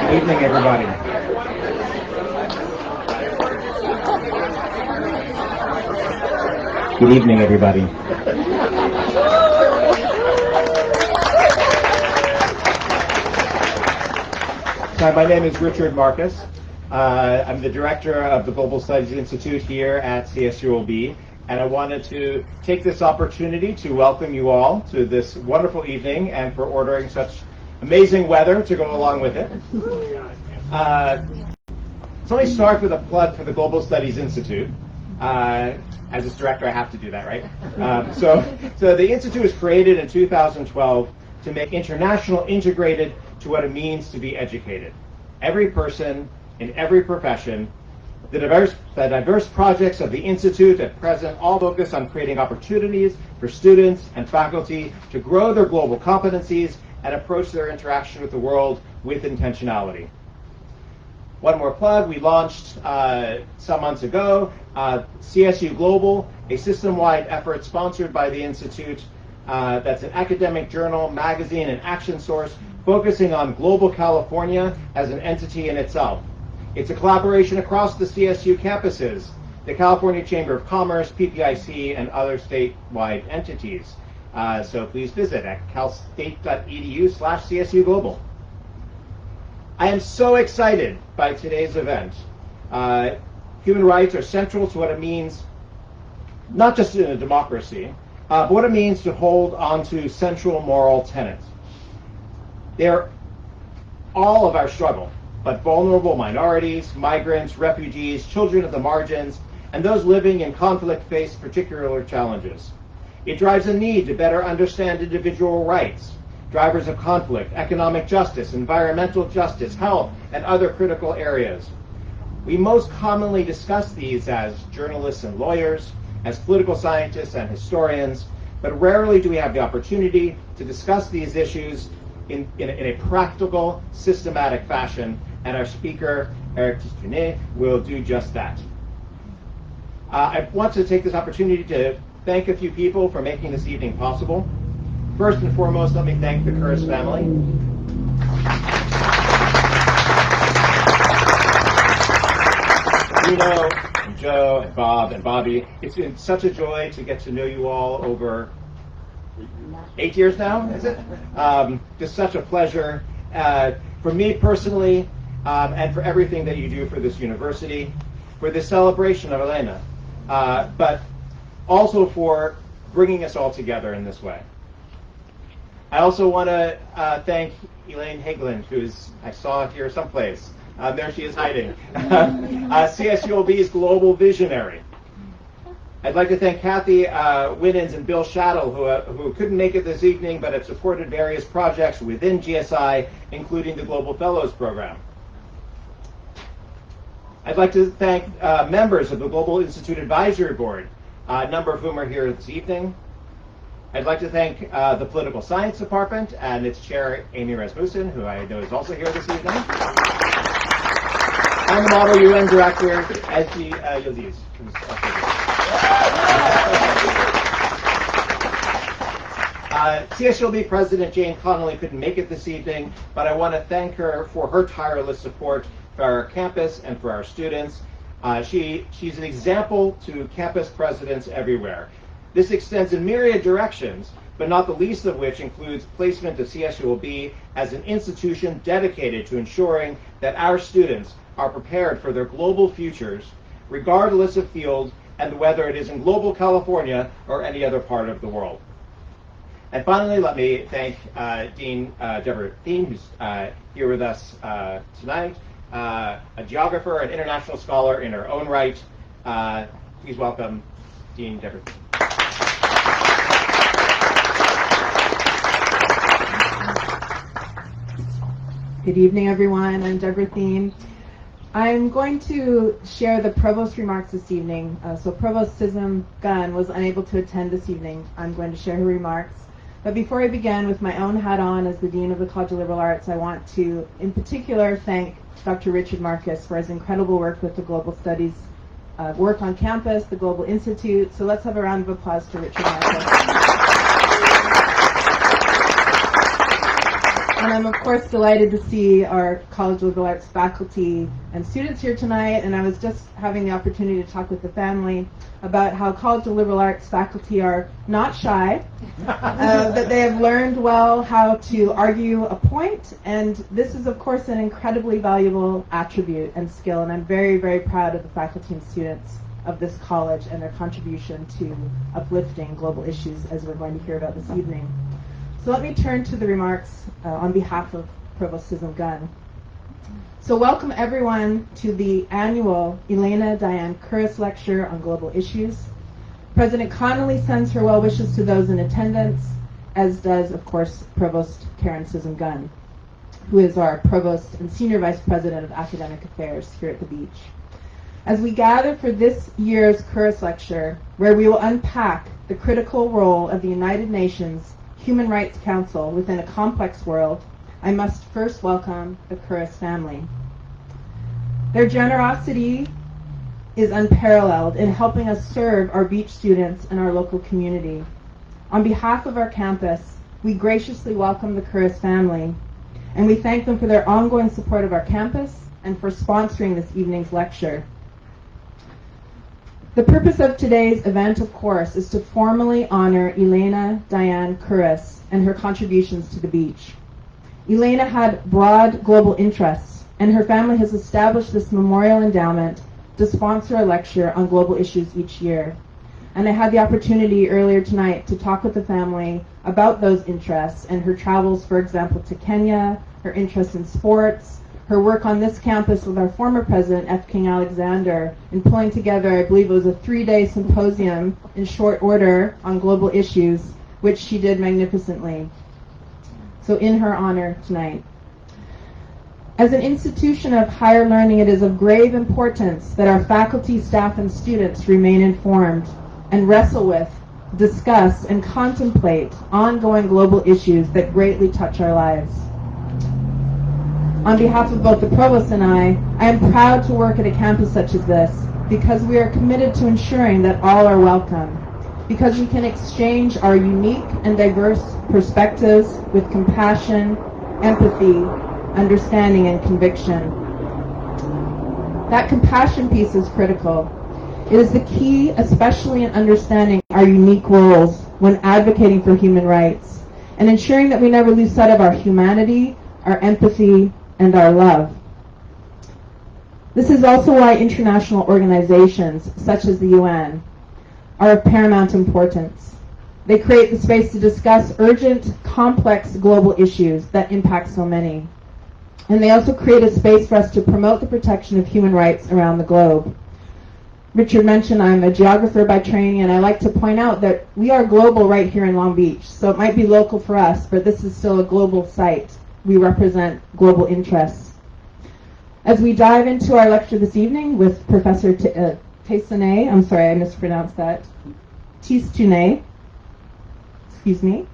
Good evening, everybody. Good evening, everybody. Hi, my name is Richard Marcus. I'm the director of the Global Studies Institute here at CSULB, and I wanted to take this opportunity to welcome you all to this wonderful evening and for ordering such amazing weather to go along with it. So let me start with a plug for the Global Studies Institute. As its director, I have to do that, right? So the Institute was created in 2012 to make international integrated to what it means to be educated. Every person in every profession. The diverse projects of the Institute at present all focus on creating opportunities for students and faculty to grow their global competencies and approach their interaction with the world with intentionality. One more plug, we launched some months ago CSU Global, a system-wide effort sponsored by the Institute that's an academic journal, magazine, and action source focusing on global California as an entity in itself. It's a collaboration across the CSU campuses, the California Chamber of Commerce, PPIC, and other statewide entities. So please visit at calstate.edu/CSU Global. I am so excited by today's event. Human rights are central to what it means, not just in a democracy, but what it means to hold on to central moral tenets. They're all of our struggle, but vulnerable minorities, migrants, refugees, children of the margins, and those living in conflict face particular challenges. It drives a need to better understand individual rights, drivers of conflict, economic justice, environmental justice, health, and other critical areas. We most commonly discuss these as journalists and lawyers, as political scientists and historians, but rarely do we have the opportunity to discuss these issues in a practical, systematic fashion, and our speaker, Eric Tistunet, will do just that. I want to take this opportunity to thank a few people for making this evening possible. First and foremost, let me thank the Curris family. Reno, and Joe, and Bob, and Bobby. It's been such a joy to get to know you all over 8 years now, is it? Just such a pleasure for me personally, and for everything that you do for this university, for this celebration of Elena, but also for bringing us all together in this way. I also want to thank Elaine Hageland, who's I saw here someplace. There she is hiding. CSULB's global visionary. I'd like to thank Kathy Winans and Bill Shattle, who couldn't make it this evening, but have supported various projects within GSI, including the Global Fellows Program. I'd like to thank members of the Global Institute Advisory Board, a number of whom are here this evening. I'd like to thank the Political Science Department and its chair, Amy Rasmussen, who I know is also here this evening. And the Model UN Director, Ezgi Yildiz, who's also here. CSULB President Jane Connolly couldn't make it this evening, but I want to thank her for her tireless support for our campus and for our students. She's an example to campus presidents everywhere. This extends in myriad directions, but not the least of which includes placement of CSULB as an institution dedicated to ensuring that our students are prepared for their global futures, regardless of field and whether it is in global California or any other part of the world. And finally, let me thank Dean Deborah Thien, who's here with us tonight, a geographer, an international scholar in her own right. Please welcome Dean Deborah Thien. Good evening, everyone. I'm Deborah Thien. I'm going to share the Provost's remarks this evening. So Provost Sism Gunn was unable to attend this evening. I'm going to share her remarks. But before I begin, with my own hat on as the Dean of the College of Liberal Arts, I want to, in particular, thank Dr. Richard Marcus for his incredible work with the Global Studies work on campus, the Global Institute. So let's have a round of applause for Richard Marcus. And I'm, of course, delighted to see our College of Liberal Arts faculty and students here tonight. And I was just having the opportunity to talk with the family about how College of Liberal Arts faculty are not shy, that they have learned well how to argue a point. And this is, of course, an incredibly valuable attribute and skill. And I'm very, very proud of the faculty and students of this college and their contribution to uplifting global issues, as we're going to hear about this evening. So let me turn to the remarks on behalf of Provost Chisholm Gunn. So welcome everyone to the annual Elena Diane Curris Lecture on Global Issues. President Connolly sends her well wishes to those in attendance, as does, of course, Provost Karen Chisholm Gunn, who is our Provost and Senior Vice President of Academic Affairs here at the Beach. As we gather for this year's Curris Lecture, where we will unpack the critical role of the United Nations Human Rights Council within a complex world, I must first welcome the Curris family. Their generosity is unparalleled in helping us serve our beach students and our local community. On behalf of our campus, we graciously welcome the Curris family, and we thank them for their ongoing support of our campus and for sponsoring this evening's lecture. The purpose of today's event, of course, is to formally honor Elena Diane Curris and her contributions to the beach. Elena had broad global interests, and her family has established this memorial endowment to sponsor a lecture on global issues each year. And I had the opportunity earlier tonight to talk with the family about those interests and her travels, for example, to Kenya, her interest in sports, her work on this campus with our former president, F. King Alexander, in pulling together, I believe it was a 3-day symposium in short order on global issues, which she did magnificently. So in her honor tonight. As an institution of higher learning, it is of grave importance that our faculty, staff, and students remain informed and wrestle with, discuss, and contemplate ongoing global issues that greatly touch our lives. On behalf of both the Provost and I am proud to work at a campus such as this because we are committed to ensuring that all are welcome, because we can exchange our unique and diverse perspectives with compassion, empathy, understanding, and conviction. That compassion piece is critical. It is the key, especially in understanding our unique roles when advocating for human rights and ensuring that we never lose sight of our humanity, our empathy, and our love. This is also why international organizations, such as the UN, are of paramount importance. They create the space to discuss urgent, complex global issues that impact so many. And they also create a space for us to promote the protection of human rights around the globe. Richard mentioned I'm a geographer by training, and I like to point out that we are global right here in Long Beach. So it might be local for us, but this is still a global site. We represent global interests. As we dive into our lecture this evening with Professor Tessone, I'm sorry, I mispronounced that, Tessone, excuse me.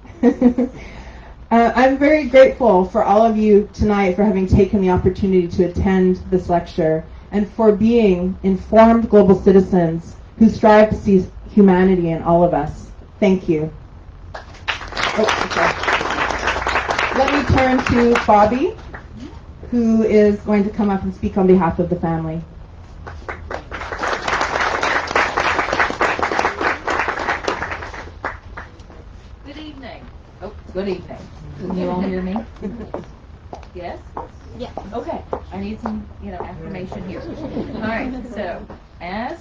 I'm very grateful for all of you tonight for having taken the opportunity to attend this lecture and for being informed global citizens who strive to see humanity in all of us. Thank you. Let me turn to Bobby, who is going to come up and speak on behalf of the family. Good evening. Oh, good evening. Can you all hear me? Yes? Yeah. Okay. I need some, affirmation here. All right. So, as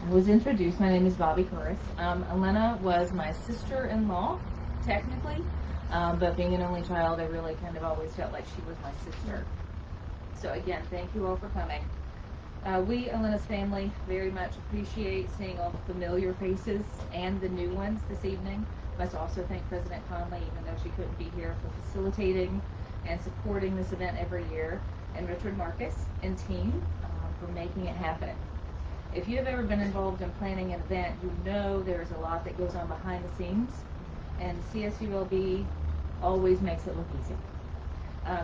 I was introduced, my name is Bobby Curris. Elena was my sister-in-law, technically, but being an only child, I really kind of always felt like she was my sister. So again, thank you all for coming. We, Elena's family, very much appreciate seeing all the familiar faces and the new ones this evening. Must also thank President Conley, even though she couldn't be here, for facilitating and supporting this event every year, and Richard Marcus and team for making it happen. If you have ever been involved in planning an event, you know there's a lot that goes on behind the scenes, and CSULB always makes it look easy.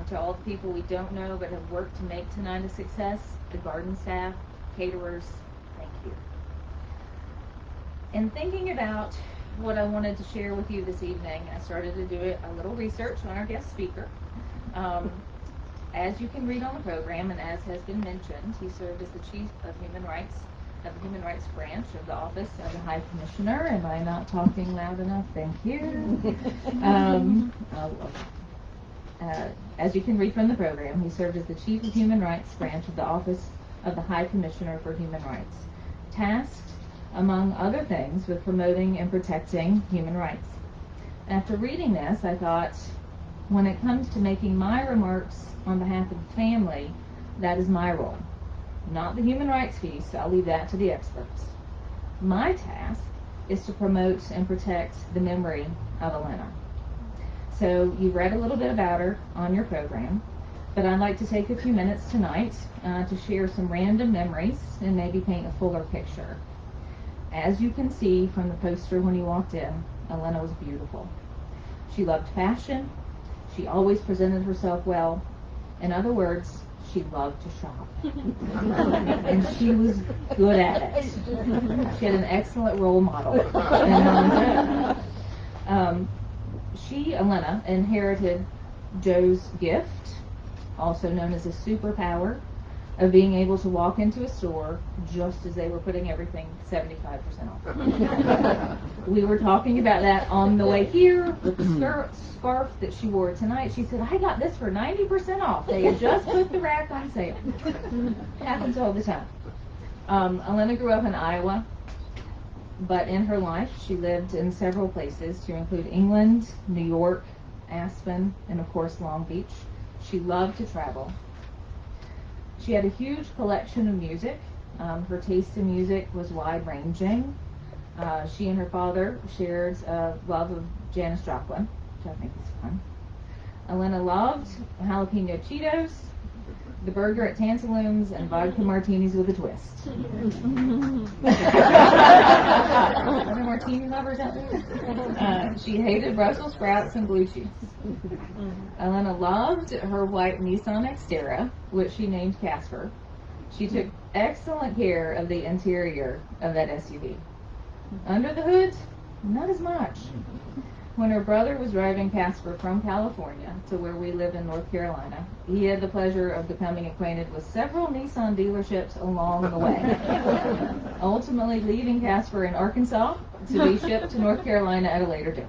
To all the people we don't know but have worked to make tonight a success, the garden staff, caterers, thank you. In thinking about what I wanted to share with you this evening. I started to do a little research on our guest speaker. As you can read on the program, and as has been mentioned, he served as the Chief of Human Rights of the Human Rights Branch of the Office of the High Commissioner. Am I not talking loud enough? Thank you. As you can read from the program, he served as the Chief of Human Rights Branch of the Office of the High Commissioner for Human Rights, tasked, among other things, with promoting and protecting human rights. After reading this, I thought, when it comes to making my remarks on behalf of the family, that is my role. Not the human rights piece, I'll leave that to the experts. My task is to promote and protect the memory of Elena. So you read a little bit about her on your program, but I'd like to take a few minutes tonight to share some random memories and maybe paint a fuller picture. As you can see from the poster when you walked in, Elena was beautiful. She loved fashion. She always presented herself well. In other words, she loved to shop. And she was good at it. She had an excellent role model. And, Elena, inherited Joe's gift, also known as a superpower, of being able to walk into a store just as they were putting everything 75% off. We were talking about that on the way here with the scarf that she wore tonight. She said, I got this for 90% off. They had just put the rack on sale. Happens all the time. Elena grew up in Iowa, but in her life she lived in several places, to include England, New York, Aspen, and of course Long Beach. She loved to travel. She had a huge collection of music. Her taste in music was wide-ranging. She and her father shared a love of Janis Joplin, which I think is fun. Elena loved jalapeno Cheetos, the burger at Tantalum's, and vodka martinis with a twist. Are there martini lovers out there? She hated Brussels sprouts and blue cheese. Elena loved her white Nissan Xterra, which she named Casper. She took excellent care of the interior of that SUV. Under the hood, not as much. When her brother was driving Casper from California to where we live in North Carolina, he had the pleasure of becoming acquainted with several Nissan dealerships along the way, ultimately leaving Casper in Arkansas to be shipped to North Carolina at a later date.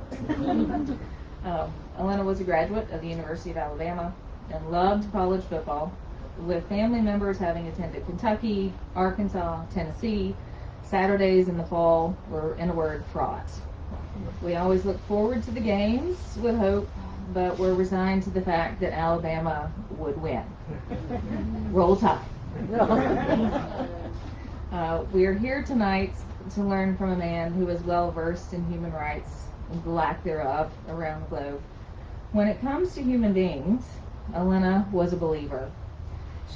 Elena was a graduate of the University of Alabama and loved college football, with family members having attended Kentucky, Arkansas, Tennessee. Saturdays in the fall were, in a word, fraught. We always look forward to the games with hope, but we're resigned to the fact that Alabama would win. Roll Tide. We are here tonight to learn from a man who is well versed in human rights and the lack thereof around the globe. When it comes to human beings, Elena was a believer.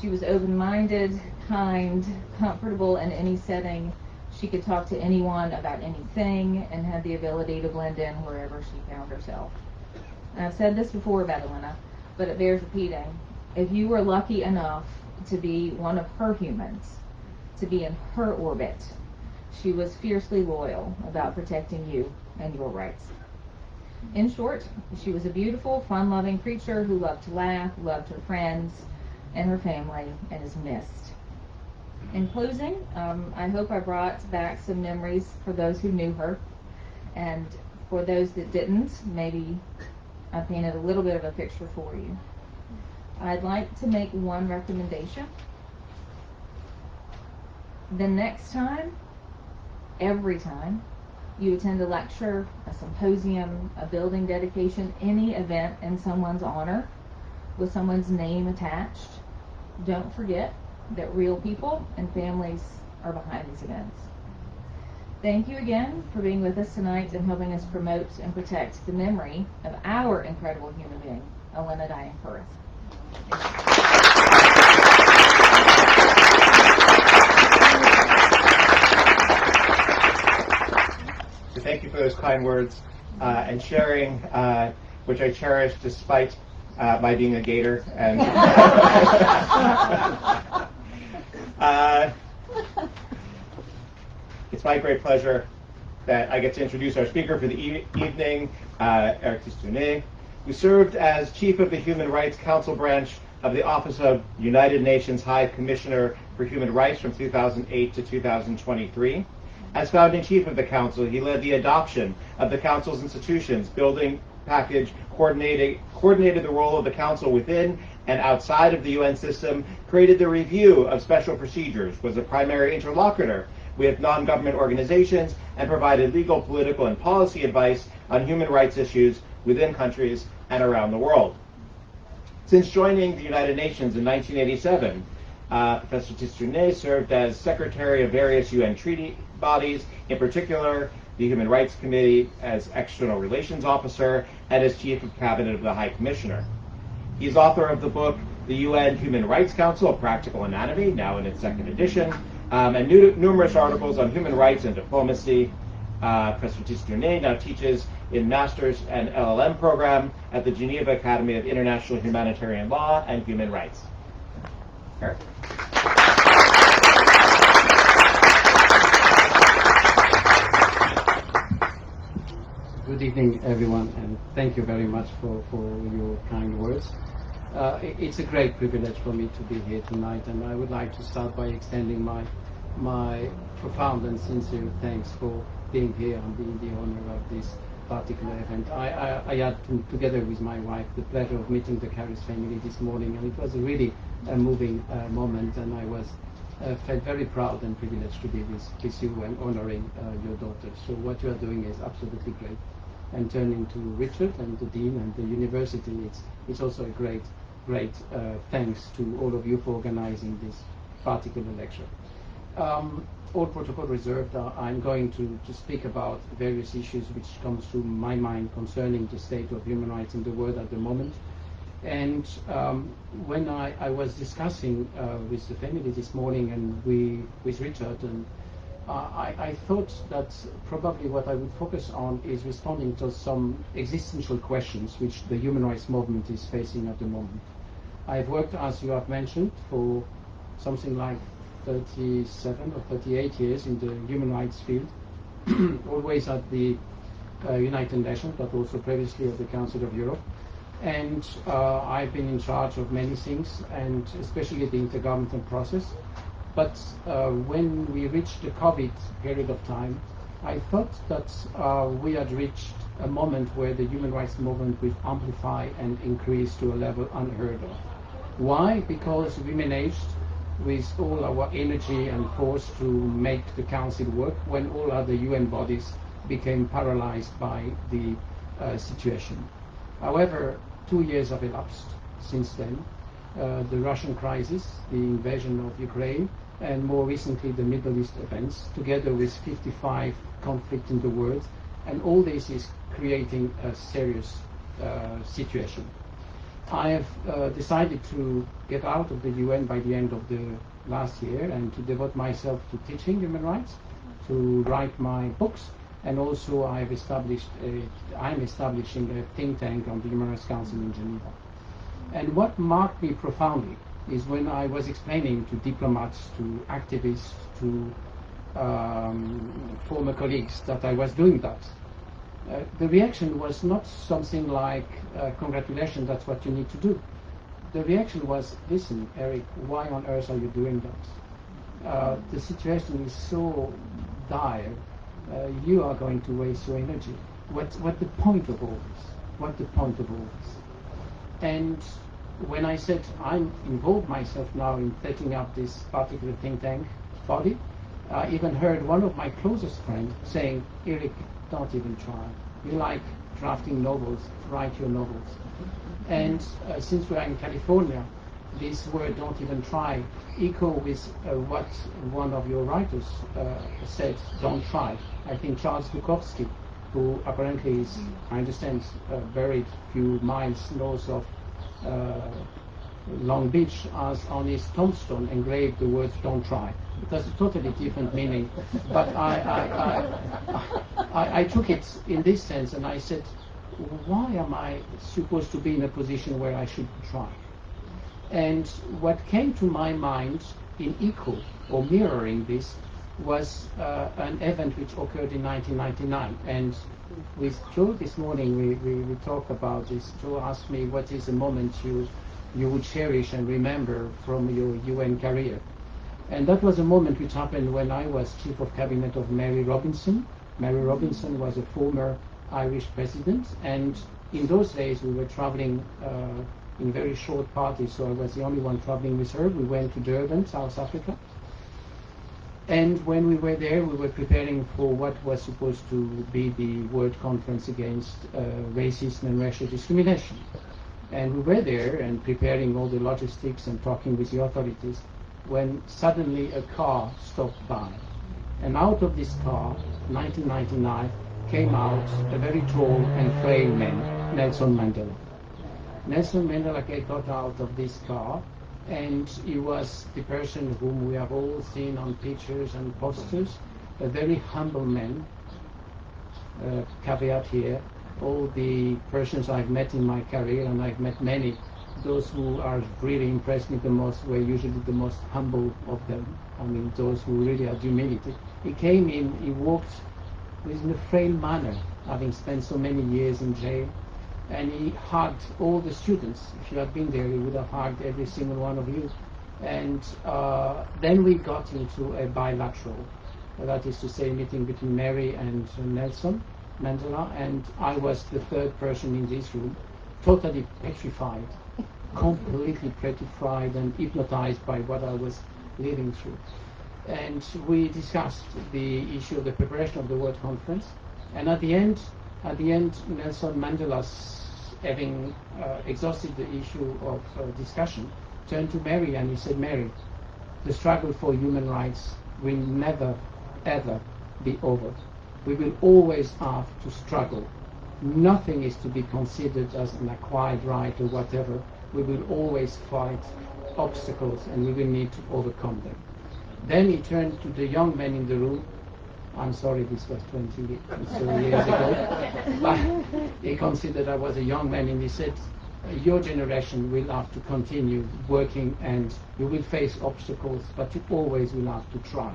She was open-minded, kind, comfortable in any setting. She could talk to anyone about anything and had the ability to blend in wherever she found herself. And I've said this before about Elena, but it bears repeating. If you were lucky enough to be one of her humans, to be in her orbit, she was fiercely loyal about protecting you and your rights. In short, she was a beautiful, fun-loving creature who loved to laugh, loved her friends and her family, and is missed. In closing, I hope I brought back some memories for those who knew her, and for those that didn't, maybe I painted a little bit of a picture for you. I'd like to make one recommendation. The next time, every time, you attend a lecture, a symposium, a building dedication, any event in someone's honor with someone's name attached, don't forget that real people and families are behind these events. Thank you again for being with us tonight and helping us promote and protect the memory of our incredible human being, Elena Diane Curris. So thank you for those kind words and sharing, which I cherish despite my being a gator. And it's my great pleasure that I get to introduce our speaker for the evening, Eric Tistounet, who served as chief of the Human Rights Council branch of the Office of United Nations High Commissioner for Human Rights from 2008 to 2023. As founding chief of the council, he led the adoption of the council's institutions, building package, coordinated the role of the council within and outside of the UN system, created the review of special procedures, was a primary interlocutor with non-government organizations, and provided legal, political, and policy advice on human rights issues within countries and around the world. Since joining the United Nations in 1987, Professor Tistounet served as secretary of various UN treaty bodies, in particular the Human Rights Committee, as External Relations Officer, and as Chief of Cabinet of the High Commissioner. He's author of the book, The UN Human Rights Council, A Practical Anatomy, now in its second edition, and numerous articles on human rights and diplomacy. Professor Tistounet now teaches in Master's and LLM program at the Geneva Academy of International Humanitarian Law and Human Rights. Eric? Good evening, everyone, and thank you very much for your kind words. It's a great privilege for me to be here tonight, and I would like to start by extending my profound and sincere thanks for being here and being the owner of this particular event. I had, together with my wife, the pleasure of meeting the Curris family this morning, and it was really a moving moment, and I felt very proud and privileged to be with you and honoring your daughter. So what you are doing is absolutely great. And turning to Richard and the Dean and the university, it's also a great thanks to all of you for organizing this particular lecture. All protocol reserved, I'm going to speak about various issues which comes to my mind concerning the state of human rights in the world at the moment. And when I was discussing with the family this morning and with Richard, and I thought that probably what I would focus on is responding to some existential questions which the human rights movement is facing at the moment. I've worked, as you have mentioned, for something like 37 or 38 years in the human rights field, always at the United Nations, but also previously at the Council of Europe. And I've been in charge of many things, and especially the intergovernmental process. But when we reached the COVID period of time, I thought that we had reached a moment where the human rights movement will amplify and increase to a level unheard of. Why? Because we managed with all our energy and force to make the Council work when all other UN bodies became paralyzed by the situation. However, 2 years have elapsed since then. The Russian crisis, the invasion of Ukraine, and more recently the Middle East events, together with 55 conflicts in the world, and all this is creating a serious situation. I have decided to get out of the UN by the end of the last year and to devote myself to teaching human rights, to write my books, and also I'm establishing a think tank on the Human Rights Council in Geneva. And what marked me profoundly is when I was explaining to diplomats, to activists, to former colleagues that I was doing that. The reaction was not something like, congratulations, that's what you need to do. The reaction was, listen, Eric, why on earth are you doing that? The situation is so dire. You are going to waste your energy. What's the point of all this? What's the point of all this? And when I said I'm involved myself now in setting up this particular think tank body, I even heard one of my closest friends saying, Eric, don't even try. You like drafting novels, write your novels. And since we are in California, this word, don't even try, echo with what one of your writers said, don't try. I think Charles Bukowski, who apparently is, I understand, buried a few miles north of Long Beach, has on his tombstone engraved the words "don't try." It has a totally different meaning, but I took it in this sense, and I said, why am I supposed to be in a position where I should try? And what came to my mind in echo or mirroring this was an event which occurred in 1999. And with Joe this morning, we talked about this. Joe asked me, what is a moment you would cherish and remember from your UN career? And that was a moment which happened when I was Chief of Cabinet of Mary Robinson. Mary Robinson was a former Irish president, and in those days we were traveling in very short parties, so I was the only one traveling with her. We went to Durban, South Africa. And when we were there, we were preparing for what was supposed to be the World Conference Against Racism and Racial Discrimination. And we were there and preparing all the logistics and talking with the authorities when suddenly a car stopped by. And out of this car, 1999, came out a very tall and frail man, Nelson Mandela. Nelson Mandela got out of this car, and he was the person whom we have all seen on pictures and posters, a very humble man. Caveat here, all the persons I've met in my career, and I've met many, those who are really impressed me the most were usually the most humble of them. I mean, those who really had humility. He came in, he walked in a frail manner, having spent so many years in jail, and he hugged all the students. If you had been there, he would have hugged every single one of you. And then we got into a bilateral, that is to say, meeting between Mary and Nelson Mandela, and I was the third person in this room, totally petrified, completely petrified and hypnotized by what I was living through. And we discussed the issue of the preparation of the World Conference, and at the end, Nelson Mandela, having exhausted the issue of discussion, turned to Mary and he said, Mary, the struggle for human rights will never, ever be over. We will always have to struggle. Nothing is to be considered as an acquired right or whatever. We will always fight obstacles and we will need to overcome them. Then he turned to the young men in the room. I'm sorry, this was 20 years ago. But he considered I was a young man, and he said, your generation will have to continue working and you will face obstacles, but you always will have to try.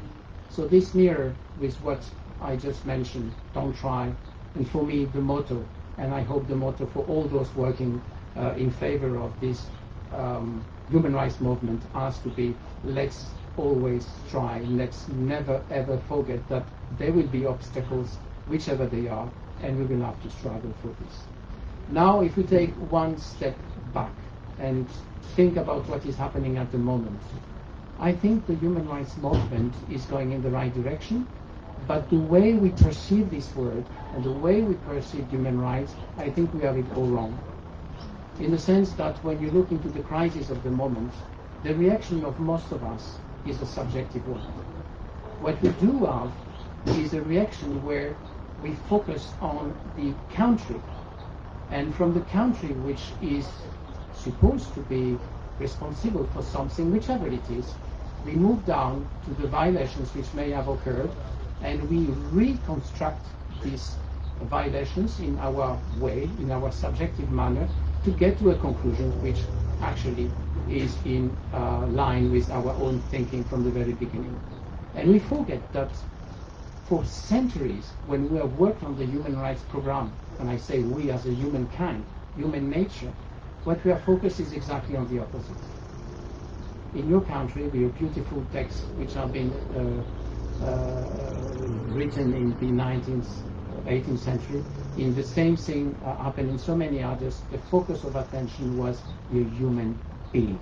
So this mirror with what I just mentioned, don't try, and for me the motto, and I hope the motto for all those working in favor of this human rights movement has to be, let's always try. Let's never ever forget that there will be obstacles, whichever they are, and we will have to struggle for this. Now, if we take one step back and think about what is happening at the moment, I think the human rights movement is going in the right direction, but the way we perceive this word and the way we perceive human rights, I think we have it all wrong. In the sense that when you look into the crisis of the moment, the reaction of most of us is a subjective one. What we do have is a reaction where we focus on the country, and from the country which is supposed to be responsible for something, whichever it is, we move down to the violations which may have occurred, and we reconstruct these violations in our way, in our subjective manner, to get to a conclusion which actually is in line with our own thinking from the very beginning. And we forget that for centuries, when we have worked on the human rights program, and I say we as a humankind, human nature, what we are focused is exactly on the opposite. In your country, with your beautiful texts which have been written in the 19th, 18th century, in the same thing happened in so many others, the focus of attention was the human being.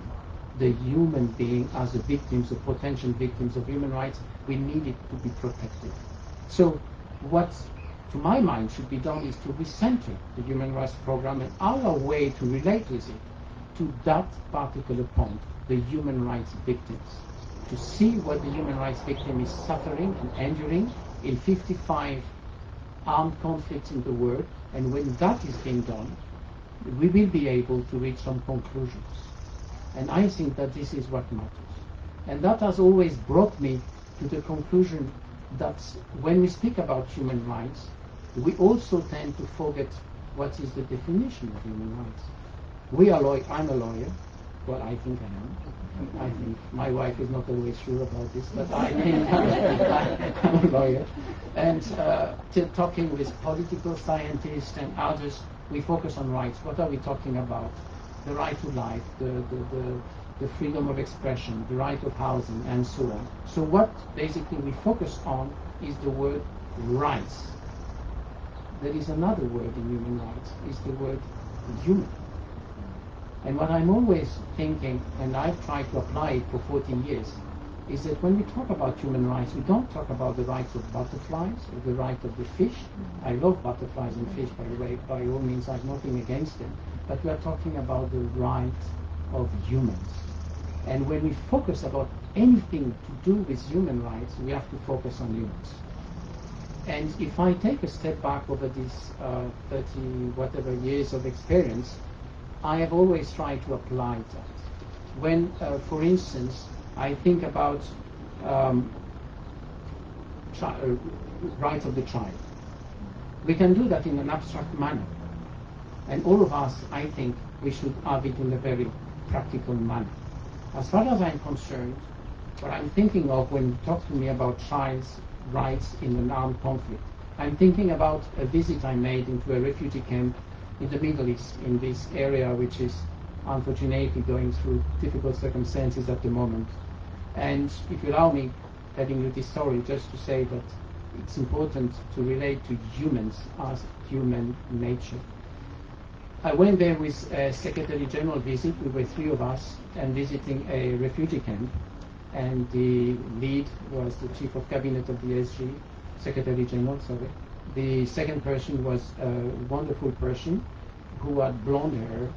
The human being as the victims, the potential victims of human rights, we needed to be protected. So what, to my mind, should be done is to recenter the human rights program and our way to relate with it to that particular point, the human rights victims. To see what the human rights victim is suffering and enduring in 55 armed conflicts in the world, and when that is being done, we will be able to reach some conclusions. And I think that this is what matters. And that has always brought me to the conclusion that when we speak about human rights, we also tend to forget what is the definition of human rights. I'm a lawyer. Well, I think I am. I think my wife is not always sure about this, but I think I'm a lawyer. And talking with political scientists and others, we focus on rights. What are we talking about? The right to life, the freedom of expression, the right of housing, and so on. So what basically we focus on is the word rights. There is another word in human rights, is the word human. And what I'm always thinking, and I've tried to apply it for 14 years, is that when we talk about human rights, we don't talk about the rights of butterflies or the right of the fish. I love butterflies and fish, by the way. By all means, I have nothing against them. But we are talking about the right of humans. And when we focus about anything to do with human rights, we have to focus on humans. And if I take a step back over these 30 whatever years of experience, I have always tried to apply that. When, for instance, I think about rights of the child, we can do that in an abstract manner. And all of us, I think, we should have it in a very practical manner. As far as I'm concerned, what I'm thinking of when you talk to me about child's rights in an armed conflict, I'm thinking about a visit I made into a refugee camp in the Middle East, in this area which is unfortunately going through difficult circumstances at the moment. And if you allow me telling you this story, just to say that it's important to relate to humans as human nature. I went there with a Secretary General visit. We were 3 of us and visiting a refugee camp. And the lead was the Chief of Cabinet of the SG, Secretary General, sorry. The second person was a wonderful person who had blonde hair.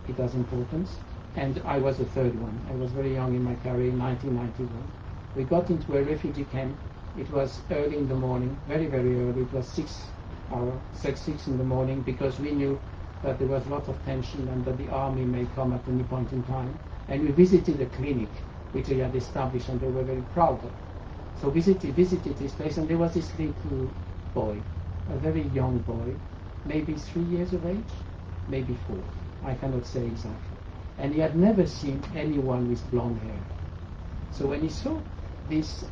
It has importance. And I was the third one. I was very young in my career, 1991. We got into a refugee camp. It was early in the morning, very, very early. It was 6 in the morning, because we knew that there was a lot of tension and that the army may come at any point in time. And we visited a clinic which they had established, and they were very proud of. So visited this place, and there was this little boy, a very young boy, maybe 3 years of age, maybe 4. I cannot say exactly. And he had never seen anyone with blonde hair. So when he saw this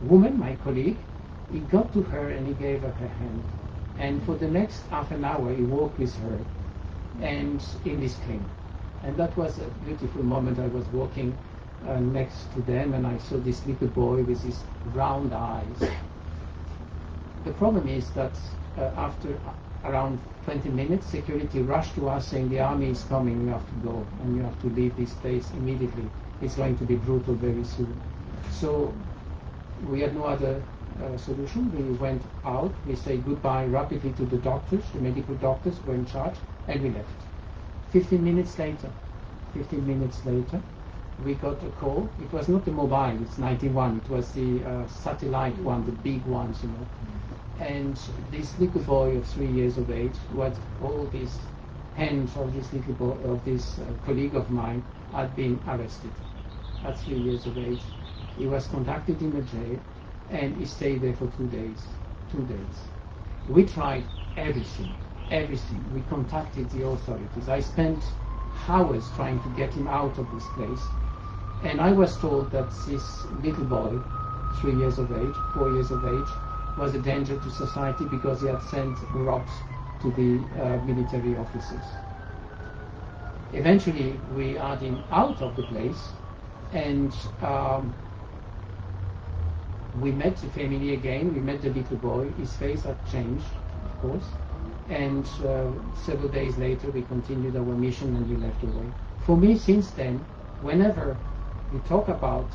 woman, my colleague, he got to her and he gave her her hand. And for the next half an hour, he walked with her and in this clinic. And that was a beautiful moment. I was walking next to them, and I saw this little boy with his round eyes. The problem is that after around 20 minutes, security rushed to us saying the army is coming, you have to go, and you have to leave this place immediately. It's going to be brutal very soon. So we had no other solution. We went out, we said goodbye rapidly to the doctors, the medical doctors who were in charge, and we left. 15 minutes later, we got a call. It was not the mobile, it's 91, it was the satellite one, the big ones, you know. And this little boy of 3 years of age, who had all these hands of this little boy, of this colleague of mine, had been arrested at 3 years of age. He was conducted in a jail, and he stayed there for 2 days. 2 days. We tried everything. We contacted the authorities. I spent hours trying to get him out of this place. And I was told that this little boy, 3 years of age, 4 years of age, was a danger to society because he had sent rocks to the military officers. Eventually, we had him out of the place, and we met the family again. We met the little boy. His face had changed, of course. And several days later, we continued our mission and we left away. For me, since then, whenever we talk about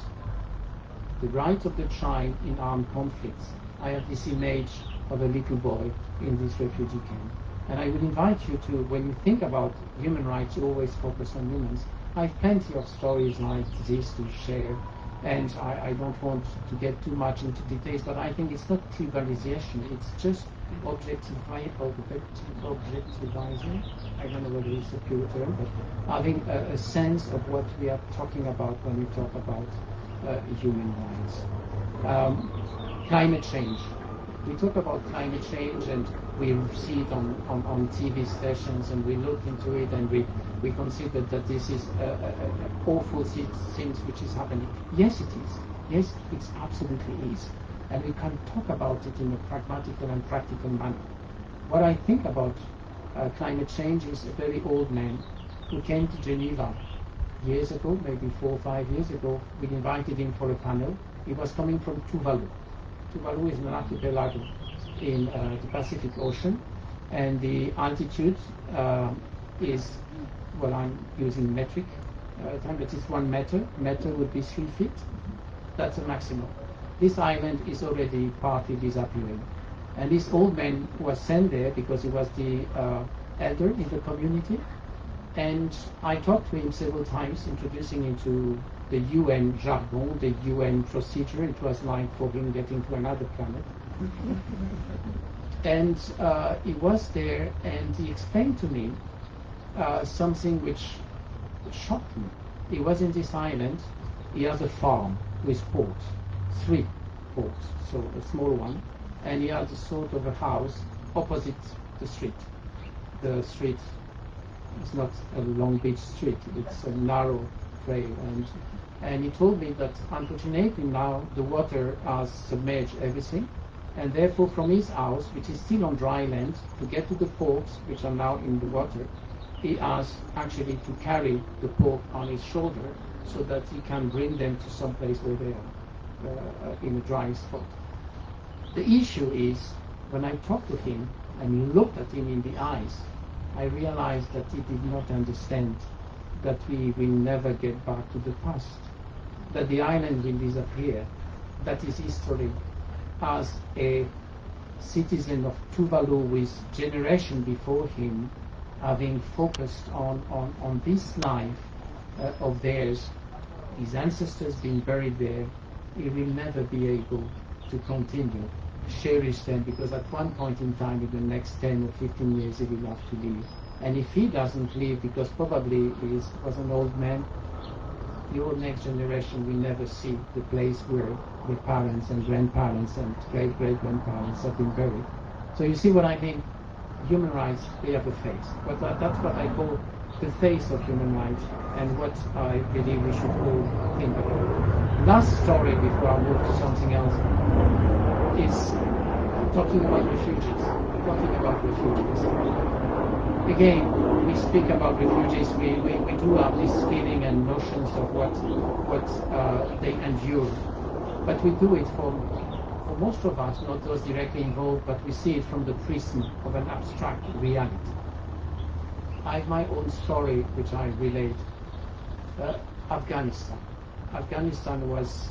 the rights of the child in armed conflicts, I have this image of a little boy in this refugee camp. And I would invite you to, when you think about human rights, you always focus on humans. I have plenty of stories like this to share, and I don't want to get too much into details, but I think it's not trivialization, it's just objectivizing, I don't know whether it's a pure term, but having a sense of what we are talking about when we talk about human rights. Climate change. We talk about climate change and we see it on TV stations and we look into it and we consider that this is awful things which is happening. Yes, it is. Yes, it absolutely is. And we can talk about it in a pragmatical and practical manner. What I think about climate change is a very old man who came to Geneva years ago, maybe 4 or 5 years ago. We invited him for a panel. He was coming from Tuvalu. Tuvalu is an archipelago in the Pacific Ocean, and the altitude is, well, I'm using metric time, but it's 1 meter. Meter would be 3 feet. That's a maximum. This island is already partly disappearing. And this old man was sent there because he was the elder in the community. And I talked to him several times, introducing him to the UN jargon, the UN procedure. It was like for him getting to another planet. And he was there, and he explained to me something which shocked me. He was in this island. He has a farm with ports, 3 ports, so a small one. And he has a sort of a house opposite the street. The street is not a Long Beach street, it's a narrow trail. And he told me that unfortunately now the water has submerged everything, and therefore from his house, which is still on dry land, to get to the ports, which are now in the water, he has actually to carry the pork on his shoulder so that he can bring them to some place where they are in a dry spot. The issue is, when I talked to him and looked at him in the eyes, I realized that he did not understand that we will never get back to the past, that the island will disappear, that his history as a citizen of Tuvalu with generation before him, having focused on this life of theirs, his ancestors being buried there, he will never be able to continue, cherish them, because at one point in time in the next 10 or 15 years he will have to leave. And if he doesn't leave, because probably he was an old man, your next generation will never see the place where the parents and grandparents and great-great-grandparents have been buried. So you see what I mean? Human rights, they have a face. But that's what I call the face of human rights, and what I believe we should all think about. Last story before I move to something else is talking about refugees. Again, we speak about refugees, we do have this feeling and notions of what they endure. But we do it for most of us, not those directly involved, but we see it from the prism of an abstract reality. I have my own story which I relate. Afghanistan. Afghanistan was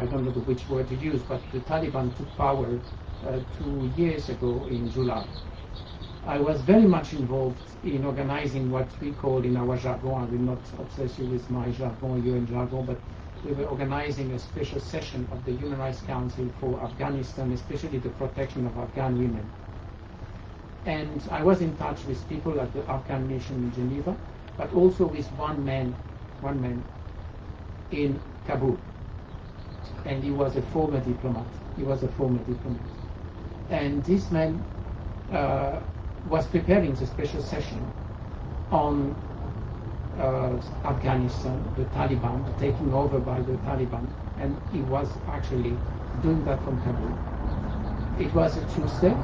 I don't know which word to use, but the Taliban took power 2 years ago in July. I was very much involved in organizing what we call in our jargon, I will not obsess you with my jargon, UN jargon, but we were organizing a special session of the Human Rights Council for Afghanistan, especially the protection of Afghan women. And I was in touch with people at the Afghan mission in Geneva, but also with one man in Kabul. And he was a former diplomat. And this man was preparing the special session on Afghanistan, the Taliban, the taking over by the Taliban, and he was actually doing that from Kabul. It was a Tuesday,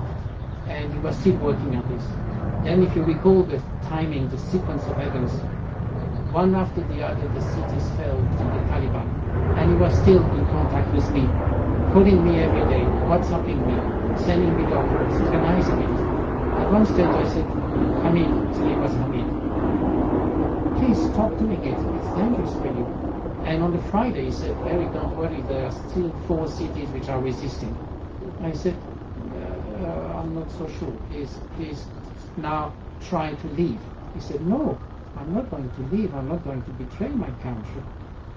and he was still working at this. Then if you recall the timing, the sequence of events, one after the other the cities fell to the Taliban, and he was still in contact with me, calling me every day, WhatsApping me, sending me documents, organizing it. At one stage I said, Hamid, his name was Hamid, please stop doing it, it's dangerous for you. And on the Friday he said, Eric, don't worry, there are still 4 cities which are resisting. I said, I'm not so sure, please now try to leave. He said, no, I'm not going to leave, I'm not going to betray my country,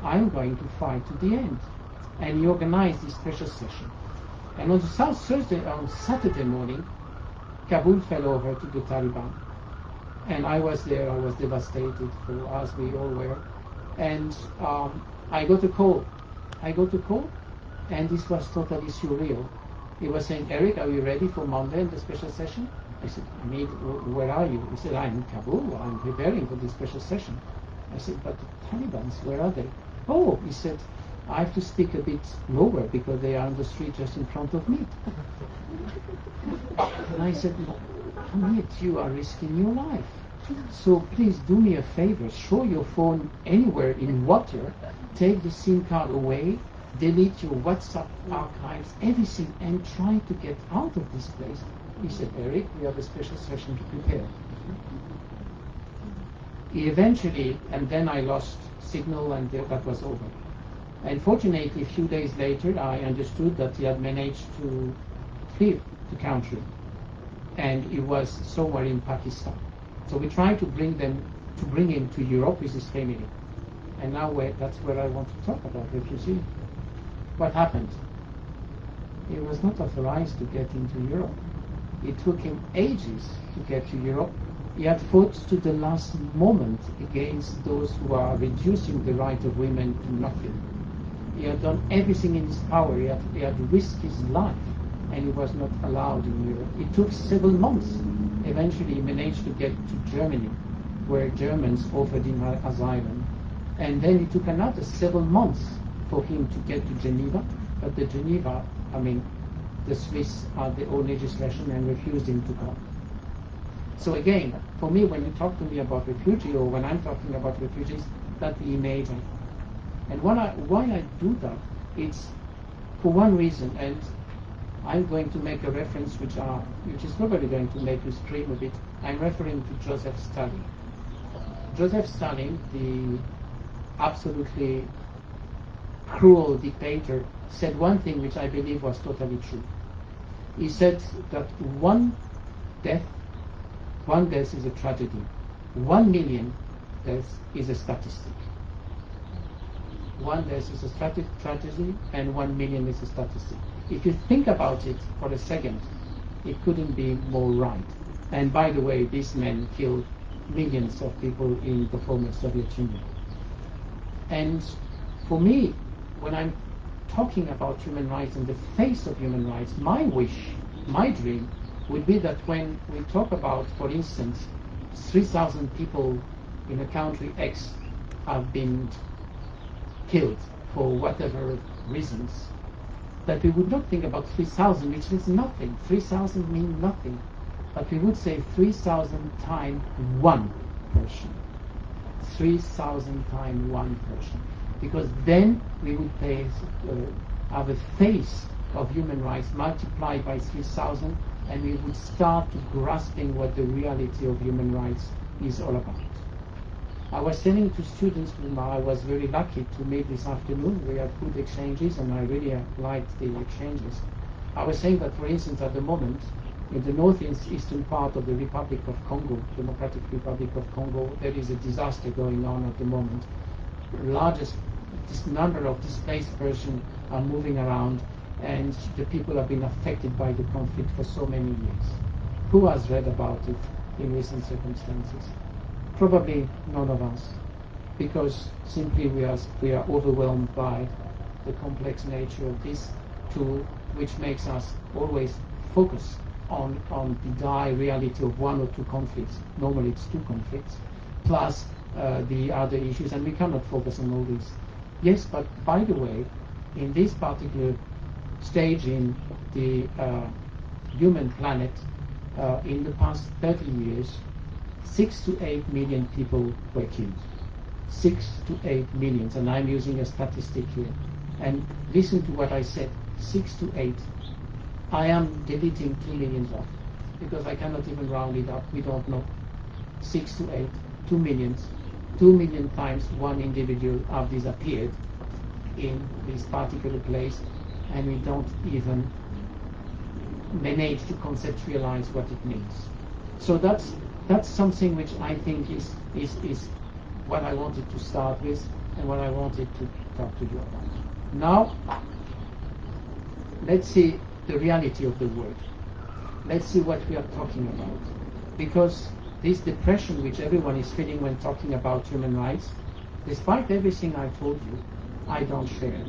I'm going to fight to the end. And he organized this special session. And on Saturday morning, Kabul fell over to the Taliban. And I was there, I was devastated, as we all were. And I got a call And this was totally surreal. He was saying, Eric, are you ready for Monday and the special session? I said, where are you? He said, I'm in Kabul. I'm preparing for this special session. I said, but the Taliban's, where are they? Oh, he said, I have to speak a bit lower because they are on the street just in front of me. And I said, come here, you are risking your life. So please do me a favor, show your phone anywhere in water, take the SIM card away, delete your WhatsApp archives, everything, and try to get out of this place. He said, Eric, we have a special session to prepare. He eventually, and then I lost signal, and that was over. And fortunately, a few days later, I understood that he had managed to leave the country, and he was somewhere in Pakistan. So we tried to bring him to Europe with his family. And now that's where I want to talk about refugee. What happened? He was not authorized to get into Europe. It took him ages to get to Europe. He had fought to the last moment against those who are reducing the right of women to nothing. He had done everything in his power. He had risked his life, and he was not allowed in Europe. It took several months. Eventually, he managed to get to Germany, where Germans offered him asylum. And then it took another several months for him to get to Geneva. But the Swiss had their own legislation and refused him to come. So again, for me, when you talk to me about refugee, or when I'm talking about refugees, that's the image. And why I do that, it's for one reason, and I'm going to make a reference which is probably going to make you scream a bit. I'm referring to Joseph Stalin. Joseph Stalin, the absolutely cruel dictator, said one thing which I believe was totally true. He said that one death is a tragedy. 1 million deaths is a statistic. One death is a tragedy, and 1 million is a statistic. If you think about it for a second, it couldn't be more right. And by the way, these men killed millions of people in the former Soviet Union. And for me, when I'm talking about human rights and the face of human rights, my wish, my dream, would be that when we talk about, for instance, 3,000 people in a country X have been killed for whatever reasons, that we would not think about 3,000, which is nothing. 3,000 means nothing. But we would say 3,000 times one person. 3,000 times one person. Because then we would have a face of human rights multiplied by 3,000, and we would start to grasping what the reality of human rights is all about. I was telling to students whom I was very lucky to meet this afternoon. We had good exchanges, and I really liked the exchanges. I was saying that, for instance, at the moment, in the northeastern part of the Republic of Congo, Democratic Republic of Congo, there is a disaster going on at the moment. This number of displaced persons are moving around, and the people have been affected by the conflict for so many years. Who has read about it in recent circumstances? Probably none of us, because simply we are overwhelmed by the complex nature of this tool, which makes us always focus on the dire reality of one or two conflicts. Normally it's two conflicts, plus the other issues, and we cannot focus on all these. Yes, but by the way, in this particular stage in the human planet, in the past 30 years, 6 to 8 million people were killed. 6 to 8 million, and I'm using a statistic here. And listen to what I said, 6 to 8. I am deleting 2 million off, because I cannot even round it up, we don't know. 6 to 8, 2 million. 2 million times one individual have disappeared in this particular place, and we don't even manage to conceptualize what it means. So that's something which I think is what I wanted to start with, and what I wanted to talk to you about. Now, let's see the reality of the world. Let's see what we are talking about. Because this depression which everyone is feeling when talking about human rights, despite everything I told you, I don't share.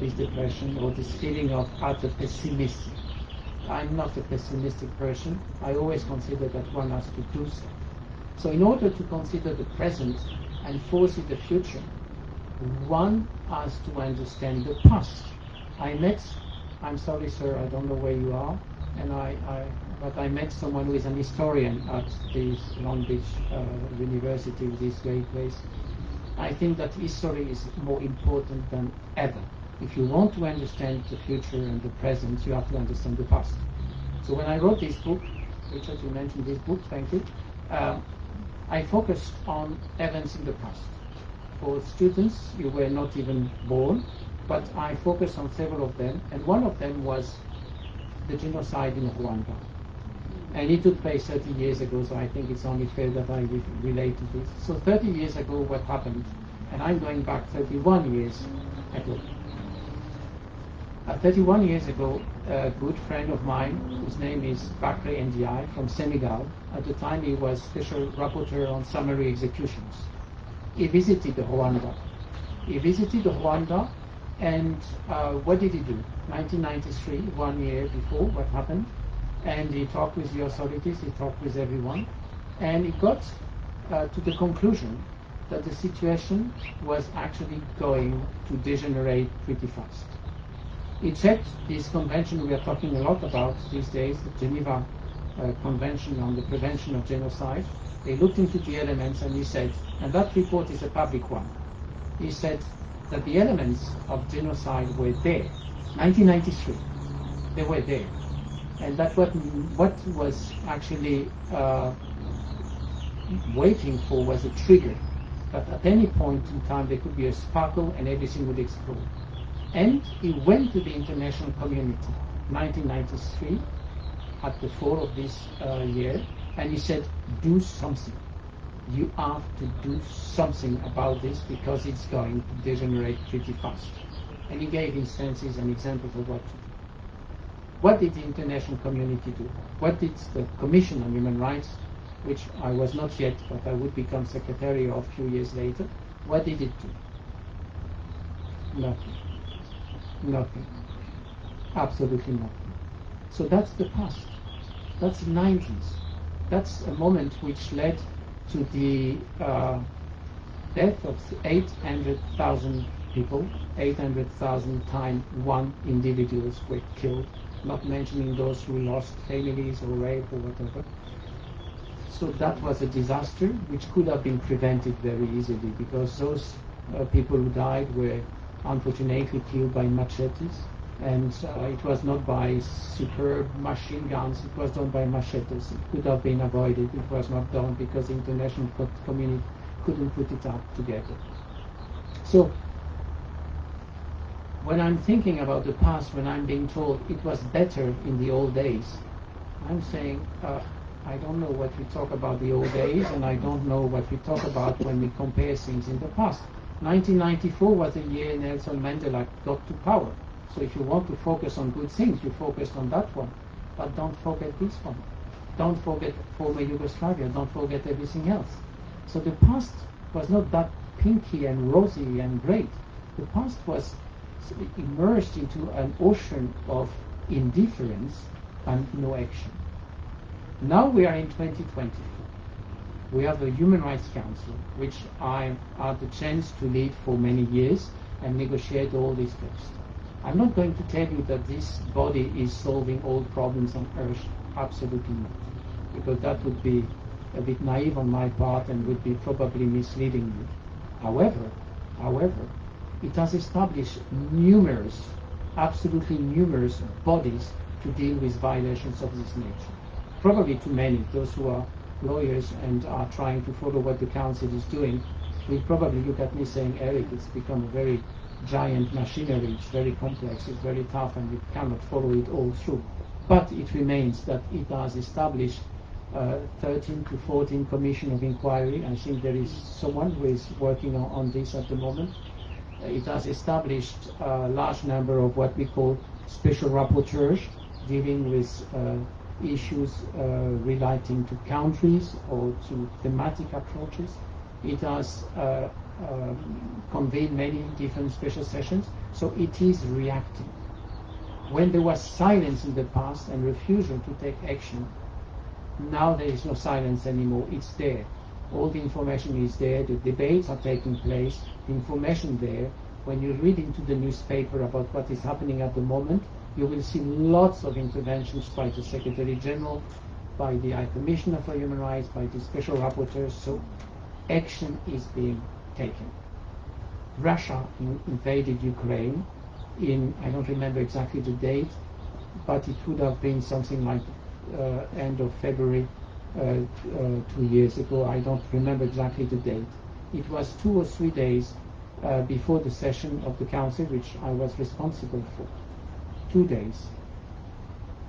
this depression or this feeling of utter pessimism. I'm not a pessimistic person. I always consider that one has to do so. So in order to consider the present and foresee the future, one has to understand the past. I'm sorry sir, I don't know where you are, but I met someone who is an historian at this Long Beach University, this great place. I think that history is more important than ever. If you want to understand the future and the present, you have to understand the past. So when I wrote this book, Richard, you mentioned this book, thank you, I focused on events in the past. For students, you were not even born, but I focused on several of them, and one of them was the genocide in Rwanda. And it took place 30 years ago, so I think it's only fair that I relate to this. So 30 years ago, what happened? And I'm going back 31 years ago. 31 years ago, a good friend of mine, whose name is Bakri Ndiaye from Senegal, at the time he was special rapporteur on summary executions. He visited Rwanda. And what did he do? 1993, 1 year before, what happened? And he talked with the authorities, he talked with everyone, and he got to the conclusion that the situation was actually going to degenerate pretty fast. He checked this convention we are talking a lot about these days, the Geneva Convention on the Prevention of Genocide. They looked into the elements and he said, and that report is a public one, he said that the elements of genocide were there. 1993, they were there. And that what was actually waiting for was a trigger. That at any point in time there could be a sparkle and everything would explode. And he went to the international community, 1993, at the fall of this year, and he said, do something. You have to do something about this because it's going to degenerate pretty fast. And he gave instances and examples of what to do. What did the international community do? What did the Commission on Human Rights, which I was not yet, but I would become secretary of a few years later, what did it do? Nothing. Nothing. Absolutely nothing. So that's the past. That's the 90s. That's a moment which led to the death of 800,000 people. 800,000 times one individuals were killed, not mentioning those who lost families or rape or whatever. So that was a disaster which could have been prevented very easily because those people who died were unfortunately killed by machetes, and it was not by superb machine guns, it was done by machetes. It could have been avoided. It was not done because the international community couldn't put it up together. So when I'm thinking about the past, when I'm being told it was better in the old days, I'm saying, I don't know what we talk about the old days, and I don't know what we talk about when we compare things in the past. 1994 was the year Nelson Mandela got to power. So if you want to focus on good things, you focus on that one. But don't forget this one. Don't forget former Yugoslavia. Don't forget everything else. So the past was not that pinky and rosy and great. The past was immersed into an ocean of indifference and no action. Now we are in 2024. We have the Human Rights Council, which I had the chance to lead for many years and negotiate all these things. I'm not going to tell you that this body is solving all problems on Earth. Absolutely not. Because that would be a bit naive on my part and would be probably misleading you. However, it has established numerous, absolutely numerous bodies to deal with violations of this nature. Probably too many. Those who are lawyers and are trying to follow what the council is doing will probably look at me saying, Eric, it's become a very giant machinery, it's very complex, it's very tough, and we cannot follow it all through. But it remains that it has established 13 to 14 commission of inquiry. I think there is someone who is working on this at the moment. It has established a large number of what we call special rapporteurs dealing with issues relating to countries or to thematic approaches. It has convened many different special sessions. So it is reacting. When there was silence in the past and refusal to take action, now there is no silence anymore. It's there. All the information is there. The debates are taking place. The information there. When you read into the newspaper about what is happening at the moment, you will see lots of interventions by the Secretary General, by the High Commissioner for Human Rights, by the Special Rapporteurs. So action is being taken. Russia invaded Ukraine in, I don't remember exactly the date, but it would have been something like end of February 2 years ago. I don't remember exactly the date. It was 2 or 3 days before the session of the Council, which I was responsible for. 2 days.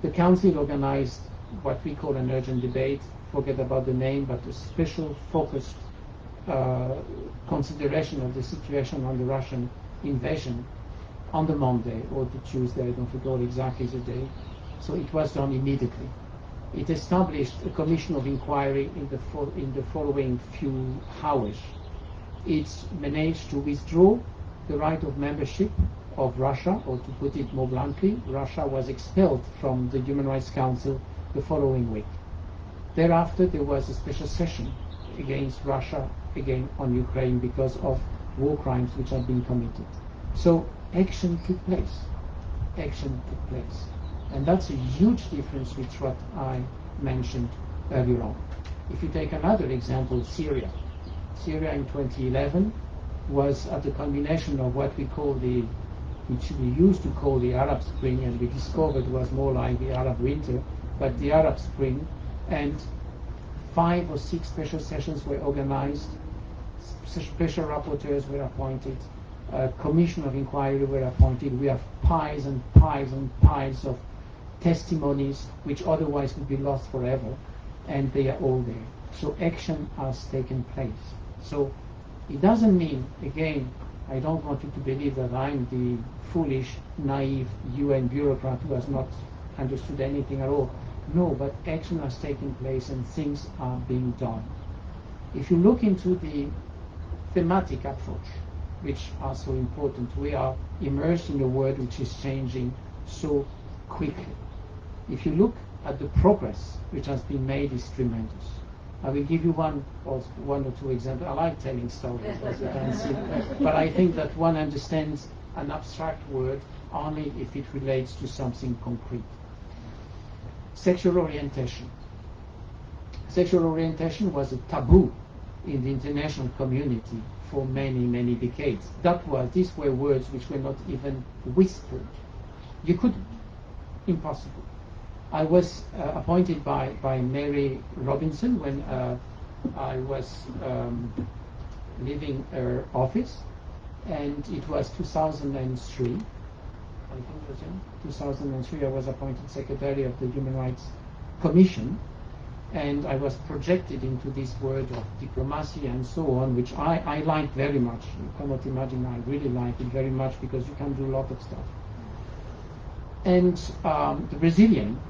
The Council organized what we call an urgent debate, forget about the name, but a special focused consideration of the situation on the Russian invasion on the Monday or the Tuesday, I don't recall exactly the day. So it was done immediately. It established a commission of inquiry in the following few hours. It's managed to withdraw the right of membership of Russia, or to put it more bluntly, Russia was expelled from the Human Rights Council the following week. Thereafter, there was a special session against Russia, again on Ukraine, because of war crimes which had been committed. So action took place. Action took place. And that's a huge difference with what I mentioned earlier on. If you take another example, Syria. Syria in 2011 was at the combination of what we call which we used to call the Arab Spring, and we discovered was more like the Arab Winter, but the Arab Spring, and 5 or 6 special sessions were organized, special rapporteurs were appointed, a commission of inquiry were appointed. We have piles and piles and piles of testimonies which otherwise would be lost forever, and they are all there. So action has taken place. So it doesn't mean, again, I don't want you to believe that I'm the foolish, naive UN bureaucrat who has not understood anything at all. No, but action has taken place and things are being done. If you look into the thematic approach, which are so important, we are immersed in a world which is changing so quickly. If you look at the progress which has been made, is tremendous. I will give you one or two examples. I like telling stories, as you can see, but I think that one understands an abstract word only if it relates to something concrete. Sexual orientation. Sexual orientation was a taboo in the international community for many, many decades. These were words which were not even whispered. You couldn't. Impossible. I was appointed by Mary Robinson when I was leaving her office, and it was 2003. I think it was 2003. I was appointed Secretary of the Human Rights Commission, and I was projected into this world of diplomacy and so on, which I like very much. You cannot imagine, I really like it very much because you can do a lot of stuff. And the Brazilian,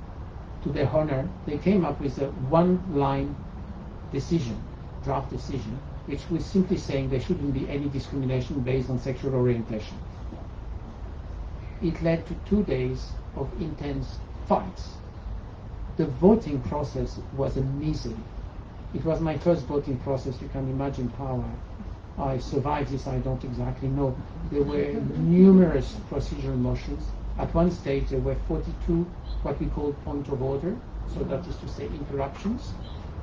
to their honor, they came up with a one-line decision, draft decision, which was simply saying there shouldn't be any discrimination based on sexual orientation. It led to 2 days of intense fights. The voting process was a misery. It was my first voting process. You can imagine how I survived this. I don't exactly know. There were numerous procedural motions. At one stage, there were 42 what we call point of order, so that is to say interruptions.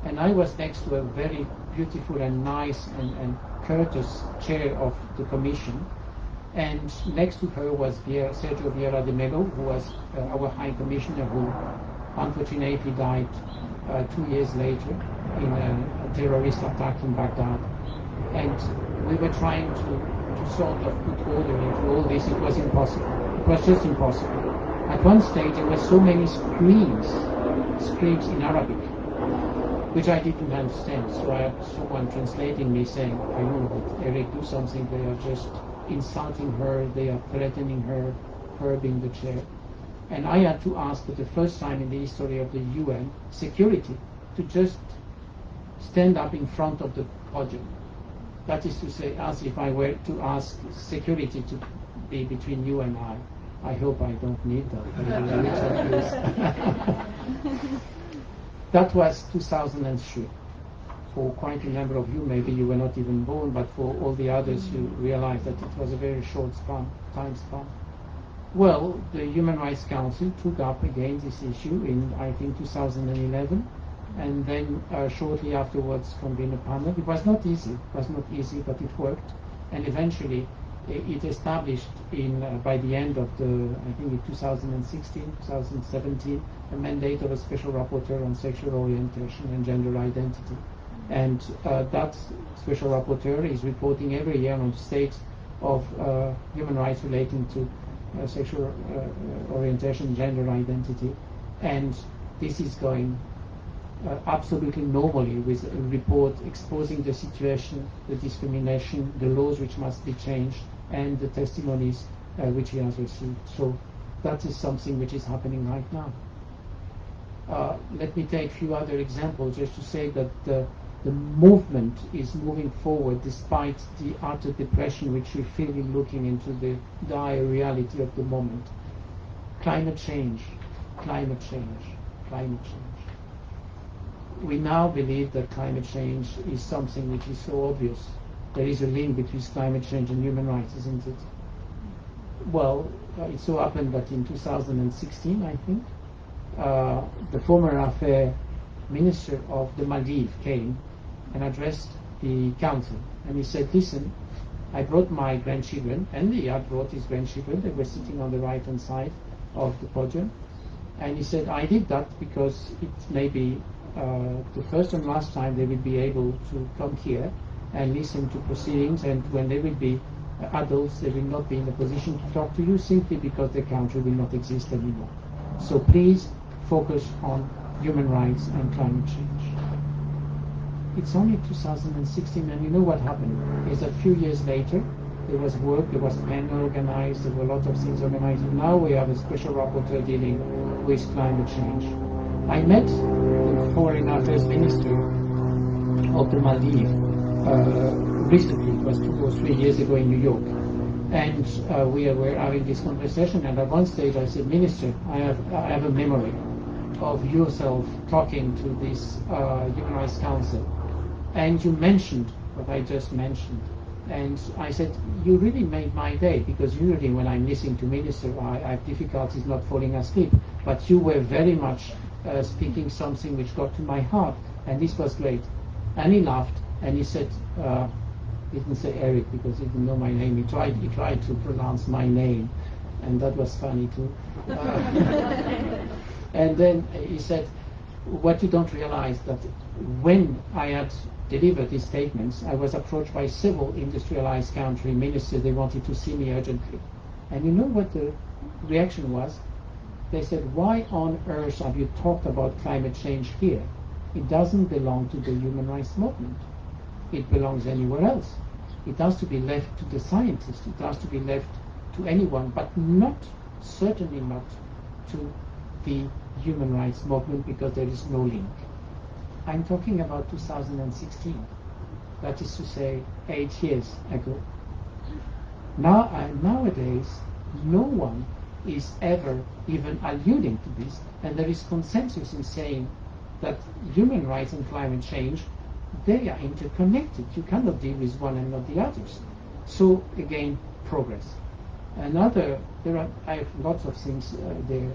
And I was next to a very beautiful and nice and courteous chair of the commission. And next to her was Sergio Vieira de Mello, who was our High Commissioner, who unfortunately died 2 years later in a terrorist attack in Baghdad. And we were trying to sort of put order into all this. It was impossible. It was just impossible. At one stage, there were so many screams in Arabic, which I didn't understand. So I had someone translating me saying, I know, but Eric, do something. They are just insulting her. They are threatening her being the chair. And I had to ask for the first time in the history of the UN security to just stand up in front of the podium. That is to say, as if I were to ask security to be between you and I. I hope I don't need that, but I will use. That was 2003. For quite a number of you, maybe you were not even born, but for all the others, you realize that it was a very short time span. Well, the Human Rights Council took up again this issue in, I think, 2011, and then shortly afterwards convened a panel. It was not easy, but it worked, and eventually it established by the end of I think in 2016, 2017, a mandate of a special rapporteur on sexual orientation and gender identity. And that special rapporteur is reporting every year on the state of human rights relating to sexual orientation, gender identity. And this is going absolutely normally, with a report exposing the situation, the discrimination, the laws which must be changed, and the testimonies which he has received. So that is something which is happening right now. Let me take a few other examples just to say that the movement is moving forward despite the utter depression which we feel in looking into the dire reality of the moment. Climate change. We now believe that climate change is something which is so obvious. There is a link between climate change and human rights, isn't it? Well, it so happened that in 2016, I think, the former Affairs Minister of the Maldives came and addressed the council, and he said, listen, I brought my grandchildren, and he had brought his grandchildren. They were sitting on the right-hand side of the podium, and he said, I did that because it may be the first and last time they will be able to come here and listen to proceedings, and when they will be adults, they will not be in a position to talk to you simply because the country will not exist anymore. So please focus on human rights and climate change. It's only 2016, and you know what happened is that a few years later there was work, there was panel organized, there were a lot of things organized, and now we have a special rapporteur dealing with climate change. I met the Foreign Affairs Minister of the Maldives recently. It was 2 or 3 years ago in New York, and we were having this conversation, and at one stage I said, Minister, I have a memory of yourself talking to this Human Rights Council, and you mentioned what I just mentioned, and I said, you really made my day, because usually when I'm listening to Minister, I have difficulties not falling asleep, but you were very much speaking something which got to my heart, and this was great. And he laughed, and he said, he didn't say Eric because he didn't know my name, he tried to pronounce my name, and that was funny too. And then he said, what you don't realize that when I had delivered these statements, I was approached by several industrialized country ministers. They wanted to see me urgently. And you know what the reaction was? They said, why on earth have you talked about climate change here? It doesn't belong to the human rights movement. It belongs anywhere else. It has to be left to the scientists. It has to be left to anyone, but certainly not to the human rights movement, because there is no link. I'm talking about 2016. That is to say, 8 years ago. Nowadays, no one is ever even alluding to this, and there is consensus in saying that human rights and climate change, they are interconnected. You cannot deal with one and not the others. So again, progress. I have lots of things there,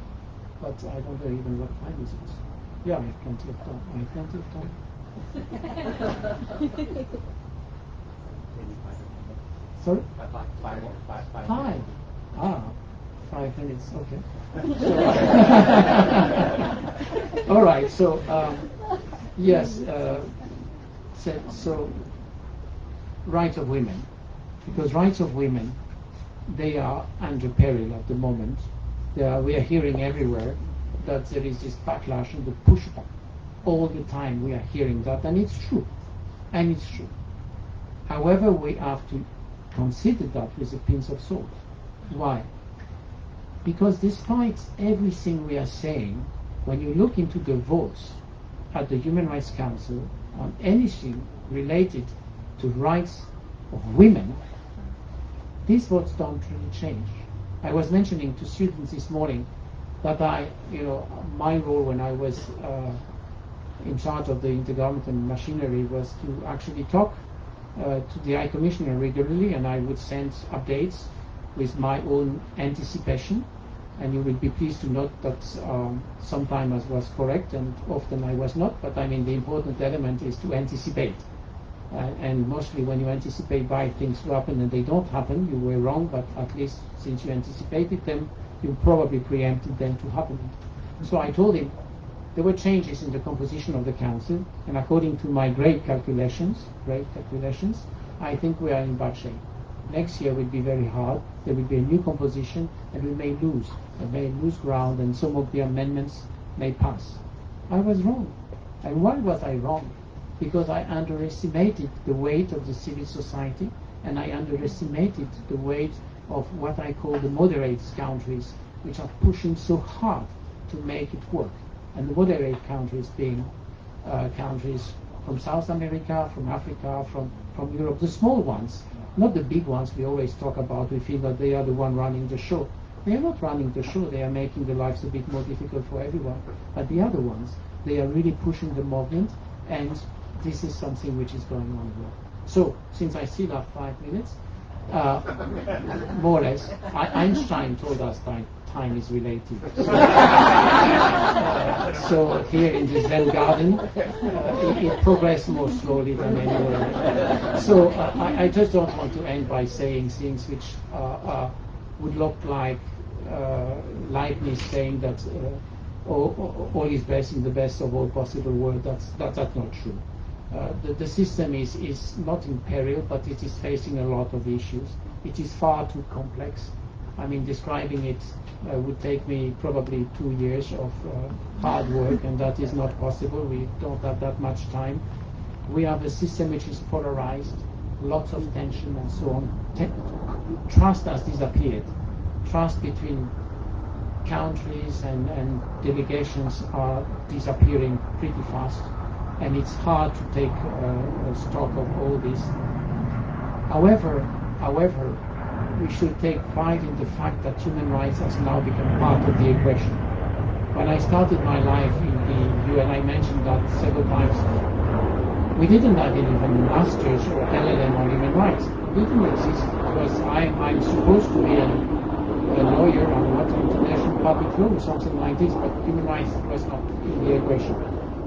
but I don't know even what time is it. Yeah, I have plenty of time. Sorry? 5. 5 minutes, okay. All right, so, yes, so rights of women. Because rights of women, they are under peril at the moment. We are hearing everywhere that there is this backlash and the pushback. All the time we are hearing that, and it's true. However, we have to consider that with a pinch of salt. Why? Because despite everything we are saying, when you look into the votes at the Human Rights Council on anything related to rights of women, these votes don't really change. I was mentioning to students this morning that my role when I was in charge of the intergovernmental machinery was to actually talk to the High Commissioner regularly, and I would send updates with my own anticipation. And you will be pleased to note that sometimes I was correct and often I was not, but I mean the important element is to anticipate. And mostly when you anticipate why things happen and they don't happen, you were wrong, but at least since you anticipated them, you probably preempted them to happen. So I told him there were changes in the composition of the council, and according to my great calculations, I think we are in bad shape. Next year will be very hard. There will be a new composition, and we may lose ground, and some of the amendments may pass. I was wrong. And why was I wrong? Because I underestimated the weight of the civil society, and I underestimated the weight of what I call the moderate countries, which are pushing so hard to make it work. And the moderate countries being countries from South America, from Africa, from Europe, the small ones, not the big ones we always talk about. We feel that they are the one running the show. They are not running the show. They are making the lives a bit more difficult for everyone. But the other ones, they are really pushing the movement, and this is something which is going on here. So, since I still have 5 minutes, more or less, Einstein told us time is relative. So here in the Zen garden, it progressed more slowly than anywhere. So I just don't want to end by saying things which would look like Leibniz saying that all is best in the best of all possible worlds. That's not true. The system is not in peril, but it is facing a lot of issues. It is far too complex. I mean, describing it would take me probably 2 years of hard work, and that is not possible. We don't have that much time. We have a system which is polarized, lots of tension and so on. Trust has disappeared. Trust between countries and delegations are disappearing pretty fast, and it's hard to take stock of all this. However, we should take pride in the fact that human rights has now become part of the equation. When I started my life in the UN, I mentioned that several times, we didn't have even masters or LLM on human rights. It didn't exist because I'm supposed to be a lawyer on what international public law or something like this, but human rights was not in the equation.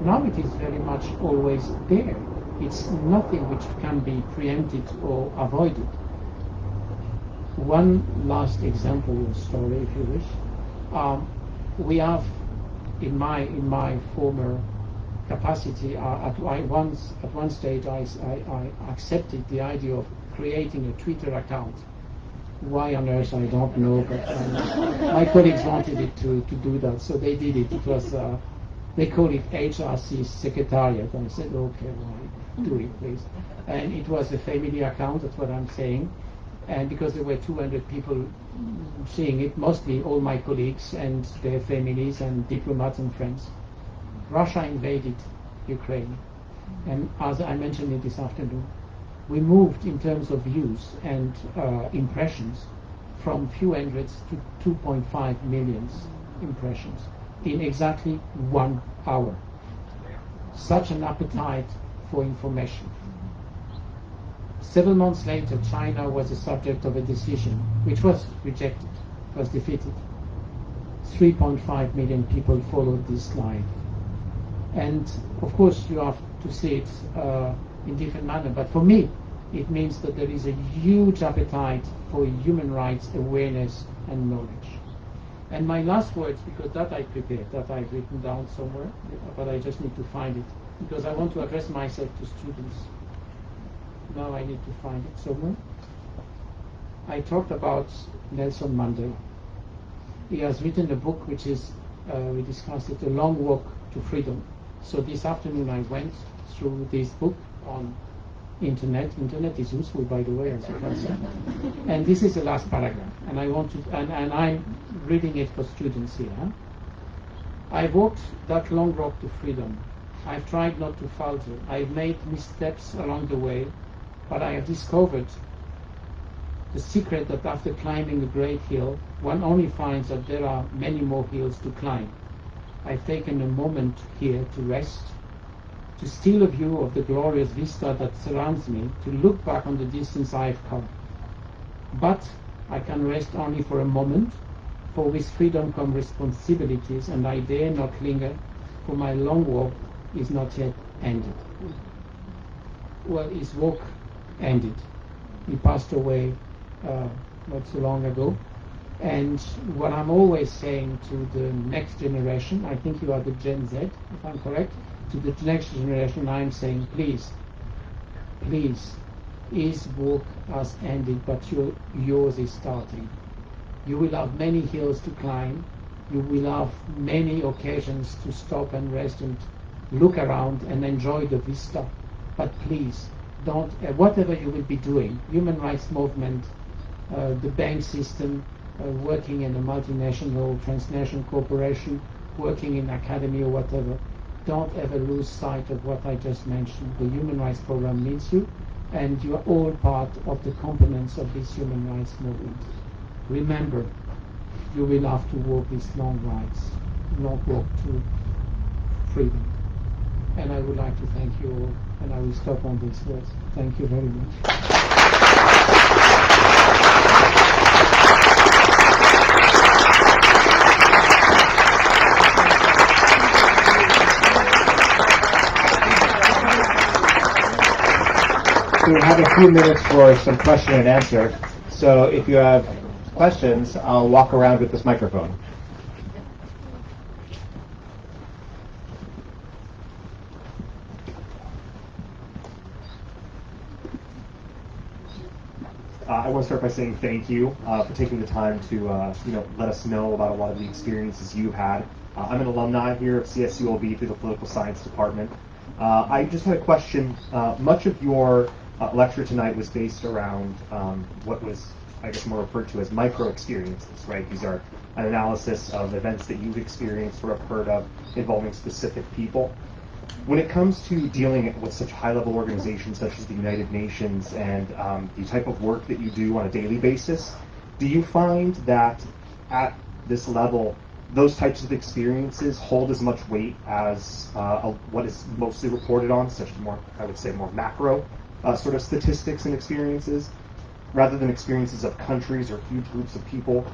Now it is very much always there. It's nothing which can be preempted or avoided. One last example or story, if you wish. We have, in my former capacity, at one stage I accepted the idea of creating a Twitter account. Why on earth I don't know, but my colleagues wanted it to do that, so they did it. It was they call it HRC Secretariat, and I said, okay, well, do it, please. And it was a family account, that's what I'm saying. And because there were 200 people seeing it, mostly all my colleagues and their families and diplomats and friends. Russia invaded Ukraine, and as I mentioned it this afternoon, we moved in terms of views and impressions from few hundreds to 2.5 million impressions in exactly 1 hour. Such an appetite for information. Several months later, China was the subject of a decision which was rejected, was defeated. 3.5 million people followed this line. And of course you have to see it in different manner, but for me it means that there is a huge appetite for human rights awareness and knowledge. And my last words, because that I prepared, that I've written down somewhere, but I just need to find it, because I want to address myself to students. Now I need to find it somewhere. I talked about Nelson Mandela. He has written a book which is, we discussed it, A Long Walk to Freedom. So this afternoon I went through this book on internet. Internet is useful, by the way, as you can see. And this is the last paragraph, and I want to, and I'm reading it for students here. I've walked that long walk to freedom. I've tried not to falter. I've made missteps along the way, but I have discovered the secret that after climbing a great hill, one only finds that there are many more hills to climb. I've taken a moment here to rest, to steal a view of the glorious vista that surrounds me, to look back on the distance I have come. But I can rest only for a moment, for with freedom come responsibilities, and I dare not linger, for my long walk is not yet ended. Well, his walk ended. He passed away not so long ago. And what I'm always saying to the next generation, I think you are the Gen Z, if I'm correct, to the next generation I'm saying, please, his walk has ended, but yours is starting. You will have many hills to climb. You will have many occasions to stop and rest and look around and enjoy the vista. But please, don't, whatever you will be doing, human rights movement, the bank system, working in a multinational, transnational corporation, working in academy or whatever, don't ever lose sight of what I just mentioned. The human rights program needs you, and you are all part of the components of this human rights movement. Remember, you will have to walk these long rides, not walk to freedom. And I would like to thank you all, and I will stop on these words. Thank you very much. We have a few minutes for some question and answer. So if you have questions, I'll walk around with this microphone. I want to start by saying thank you for taking the time to let us know about a lot of the experiences you've had. I'm an alumni here of CSULB through the Political Science Department. I just had a question. Much of your lecture tonight was based around what was, I guess, more referred to as micro experiences, right? These are an analysis of events that you've experienced or have heard of involving specific people. When it comes to dealing with such high-level organizations such as the United Nations and the type of work that you do on a daily basis, do you find that at this level, those types of experiences hold as much weight as what is mostly reported on, such as more, I would say, more macro sort of statistics and experiences, rather than experiences of countries or huge groups of people,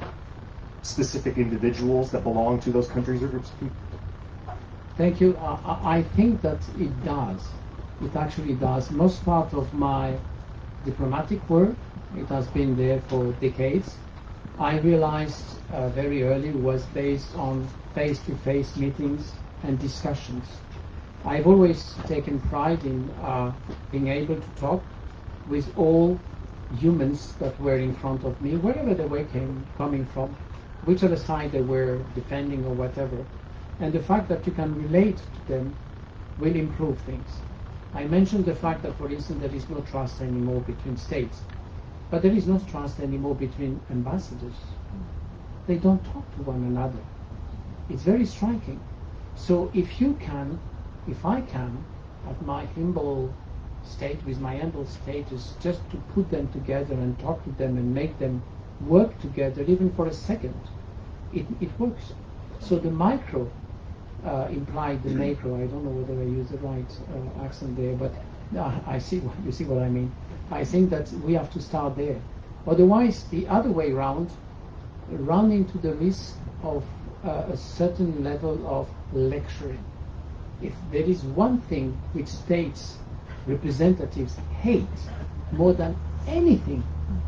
specific individuals that belong to those countries or groups of people? Thank you. I think that it does. It actually does. Most part of my diplomatic work, it has been there for decades. I realized very early was based on face-to-face meetings and discussions. I've always taken pride in being able to talk with all humans that were in front of me, wherever they were coming from, whichever side they were defending or whatever. And the fact that you can relate to them will improve things. I mentioned the fact that, for instance, there is no trust anymore between states, but there is no trust anymore between ambassadors. They don't talk to one another. It's very striking. So if I can, at my humble state, with my humble status, just to put them together and talk to them and make them work together, even for a second, it works. So the micro implied the macro. I don't know whether I use the right accent there, but you see what I mean. I think that we have to start there. Otherwise, the other way around, run into the risk of a certain level of lecturing. If there is one thing which states representatives hate more than anything,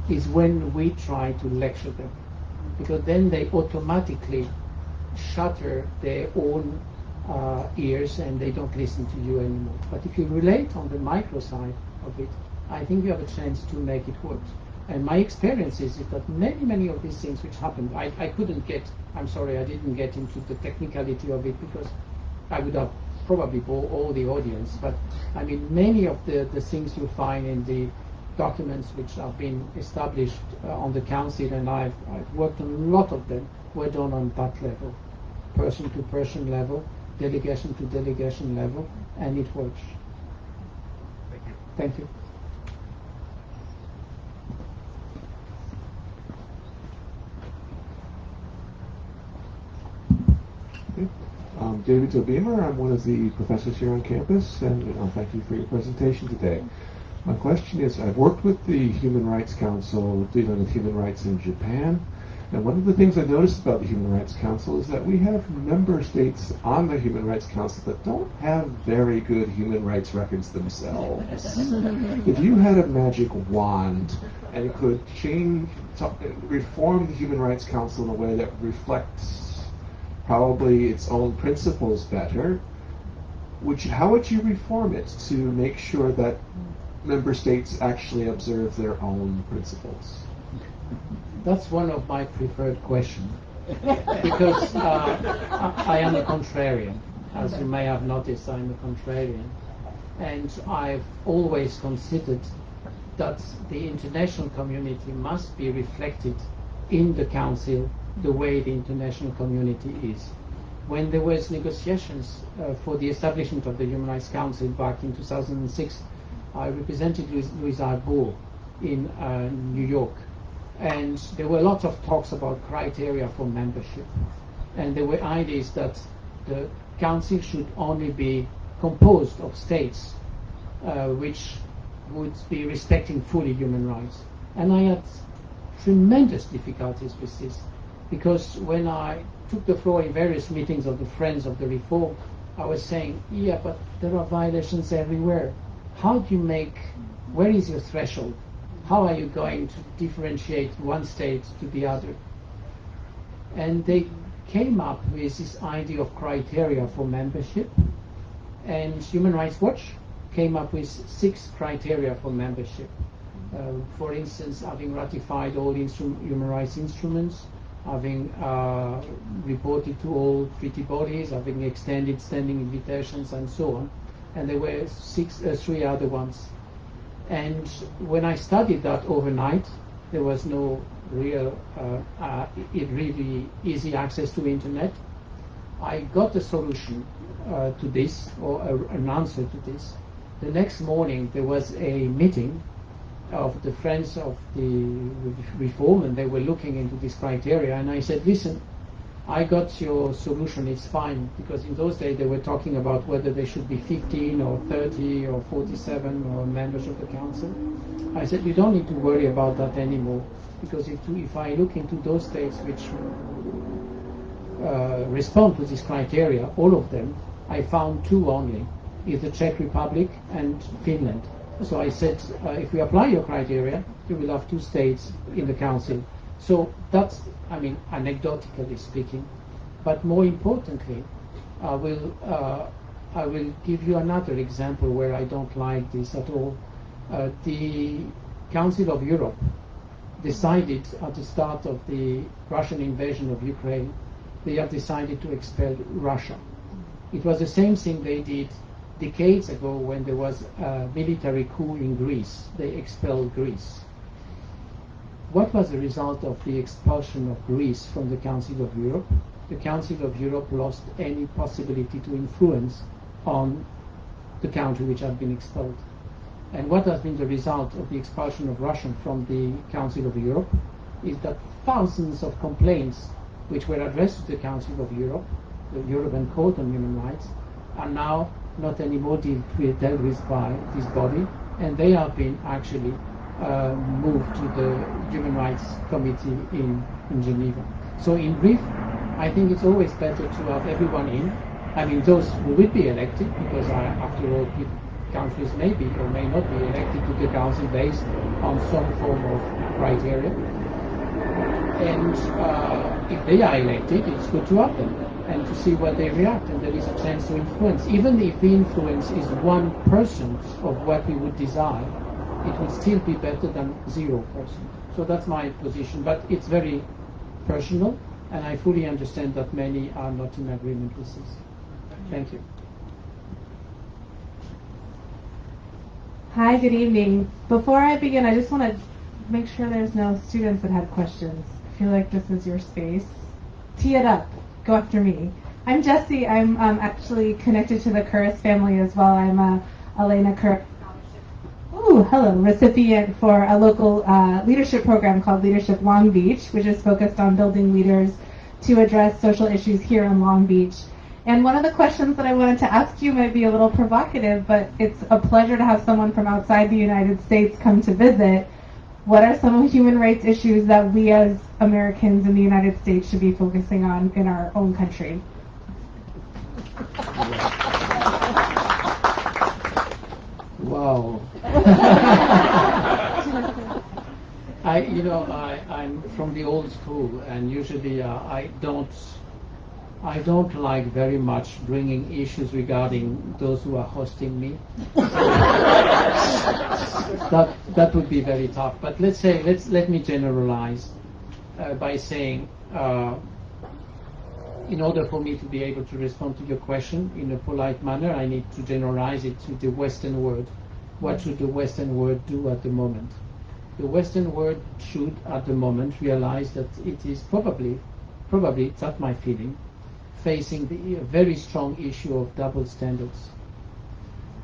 is when we try to lecture them, because then they automatically shutter their own ears and they don't listen to you anymore. But if you relate on the micro side of it, I think you have a chance to make it work. And my experience is that many of these things which happened, I didn't get into the technicality of it, because I would have probably bored all the audience. But I mean, many of the things you find in the documents which have been established on the council, and I've worked on a lot of them, were done on that level, person to person level, delegation to delegation level, and it works. Thank you. Thank you. David Tobeamer. I'm one of the professors here on campus, and thank you for your presentation today. My question is, I've worked with the Human Rights Council dealing with human rights in Japan, and one of the things I've noticed about the Human Rights Council is that we have member states on the Human Rights Council that don't have very good human rights records themselves. If you had a magic wand and could reform the Human Rights Council in a way that reflects probably its own principles better, how would you reform it to make sure that member states actually observe their own principles? That's one of my preferred questions, because I am a contrarian. As you may have noticed, I'm a contrarian. And I've always considered that the international community must be reflected in the Council the way the international community is. When there was negotiations for the establishment of the Human Rights Council back in 2006, I represented Louis Arbour in New York. And there were lots of talks about criteria for membership. And there were ideas that the Council should only be composed of states which would be respecting fully human rights. And I had tremendous difficulties with this, because when I took the floor in various meetings of the Friends of the Reform, I was saying, yeah, but there are violations everywhere. How do you where is your threshold? How are you going to differentiate one state to the other? And they came up with this idea of criteria for membership, and Human Rights Watch came up with 6 criteria for membership. For instance, having ratified all human rights instruments, having reported to all treaty bodies, having extended standing invitations, and so on. And there were 3 other ones. And when I studied that overnight, there was no real, really easy access to internet. I got a solution to this, or an answer to this. The next morning, there was a meeting of the Friends of the Reform, and they were looking into this criteria. And I said, listen, I got your solution, it's fine, because in those days they were talking about whether there should be 15 or 30 or 47 or members of the Council. I said, you don't need to worry about that anymore, because if I look into those states which respond to this criteria, all of them, I found 2 only, is the Czech Republic and Finland. So I said, if we apply your criteria, you will have 2 states in the Council. So that's, anecdotically speaking. But more importantly, I will give you another example where I don't like this at all. The Council of Europe decided at the start of the Russian invasion of Ukraine, they have decided to expel Russia. It was the same thing they did decades ago when there was a military coup in Greece. They expelled Greece. What was the result of the expulsion of Greece from the Council of Europe? The Council of Europe lost any possibility to influence on the country which had been expelled. And what has been the result of the expulsion of Russia from the Council of Europe is that thousands of complaints which were addressed to the Council of Europe, the European Court on Human Rights, are now not anymore dealt with by this body, and they have been actually moved to the Human Rights Committee in Geneva. So in brief, I think it's always better to have everyone in. Those who will be elected, because after all, countries may be or may not be elected to the Council based on some form of criteria. And if they are elected, it's good to have them and to see what they react, and there is a chance to influence. Even if the influence is 1% of what we would desire, it would still be better than 0%. So that's my position, but it's very personal, and I fully understand that many are not in agreement with this. Thank you. Hi, good evening. Before I begin, I just want to make sure there's no students that have questions. I feel like this is your space. Tee it up. Go after me. I'm Jessie. I'm actually connected to the Curris family as well. I'm Elena Curris. Hello, recipient for a local leadership program called Leadership Long Beach, which is focused on building leaders to address social issues here in Long Beach. And one of the questions that I wanted to ask you might be a little provocative, but it's a pleasure to have someone from outside the United States come to visit. What are some of the human rights issues that we as Americans in the United States should be focusing on in our own country? Wow. I'm from the old school, and usually I don't like very much bringing issues regarding those who are hosting me. That would be very tough. But let me generalize by saying, in order for me to be able to respond to your question in a polite manner, I need to generalize it to the Western world. What should the Western world do at the moment? The Western world should, at the moment, realize that it is probably, that's my feeling, facing the very strong issue of double standards.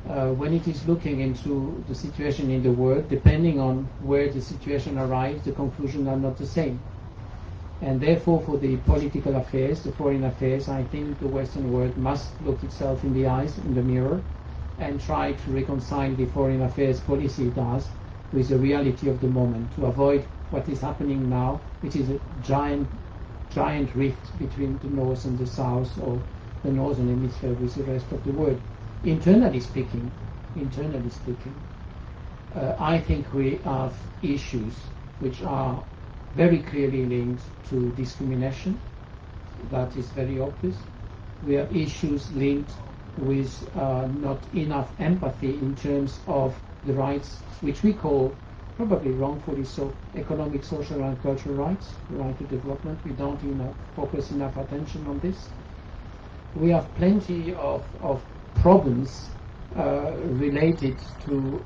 When it is looking into the situation in the world, depending on where the situation arrives, the conclusions are not the same. And therefore, for the political affairs, the foreign affairs, I think the Western world must look itself in the eyes, in the mirror, and try to reconcile the foreign affairs policy it does with the reality of the moment, to avoid what is happening now, which is a giant rift between the North and the South, or the Northern Hemisphere with the rest of the world. Internally speaking, I think we have issues which are very clearly linked to discrimination. That is very obvious. We have issues linked with not enough empathy in terms of the rights, which we call, probably wrongfully so, economic, social, and cultural rights, the right to development. We don't focus enough attention on this. We have plenty of problems related to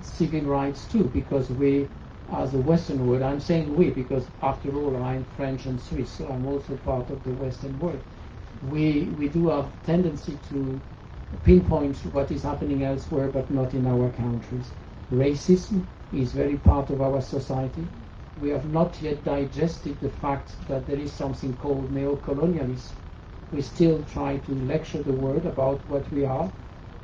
civil rights too, because we, as a Western world, I'm saying we because after all I'm French and Swiss, so I'm also part of the Western world. We do have tendency to pinpoint what is happening elsewhere but not in our countries. Racism is very part of our society. We have not yet digested the fact that there is something called neo-colonialism. We still try to lecture the world about what we are,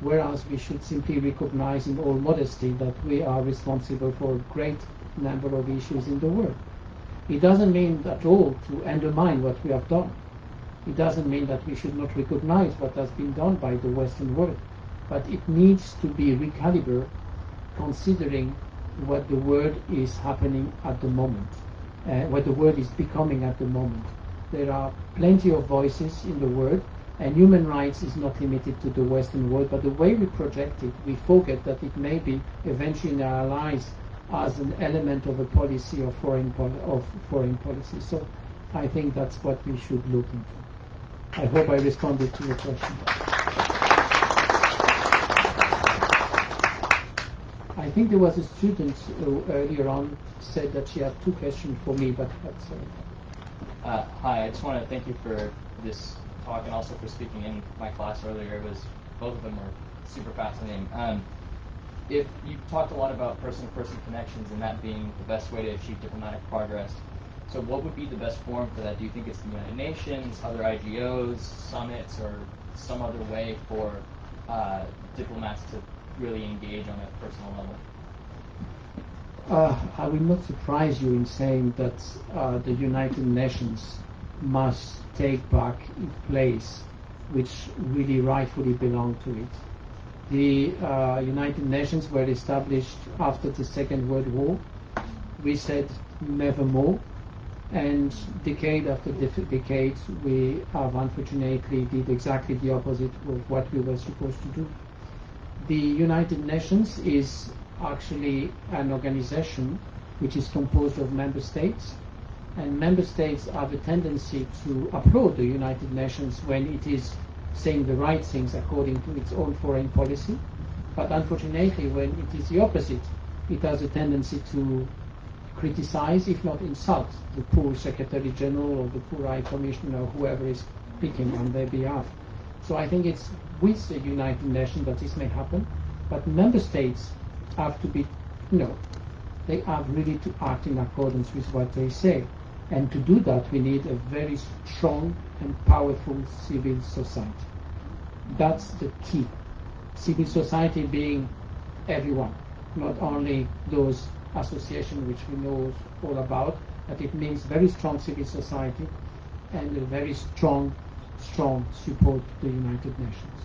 whereas we should simply recognize in all modesty that we are responsible for a great number of issues in the world. It doesn't mean at all to undermine what we have done. It doesn't mean that we should not recognize what has been done by the Western world, but it needs to be recalibrated considering what the world is happening at the moment, what the world is becoming at the moment. There are plenty of voices in the world, and human rights is not limited to the Western world, but the way we project it, we forget that it may be eventually in our lives as an element of a policy of foreign policy. So I think that's what we should look into. I hope I responded to your question. I think there was a student who earlier on said that she had two questions for me, but that's... Hi, I just want to thank you for this talk and also for speaking in my class earlier. Both of them were super fascinating. If you talked a lot about person-to-person connections and that being the best way to achieve diplomatic progress, so what would be the best forum for that? Do you think it's the United Nations, other IGOs, summits, or some other way for diplomats to really engage on a personal level? I will not surprise you in saying that the United Nations must take back its place, which really rightfully belonged to it. The United Nations were established after the Second World War. We said never more, and decade after decade we have unfortunately did exactly the opposite of what we were supposed to do. The United Nations is actually an organization which is composed of member states, and member states have a tendency to applaud the United Nations when it is saying the right things according to its own foreign policy, but unfortunately when it is the opposite, it has a tendency to criticize, if not insult, the poor Secretary General or the poor High Commissioner or whoever is speaking on their behalf. So I think it's with the United Nations that this may happen, but member states have to be, they have really to act in accordance with what they say. And to do that, we need a very strong and powerful civil society. That's the key. Civil society being everyone, not only those associations which we know all about, but it means very strong civil society and a very strong support to the United Nations.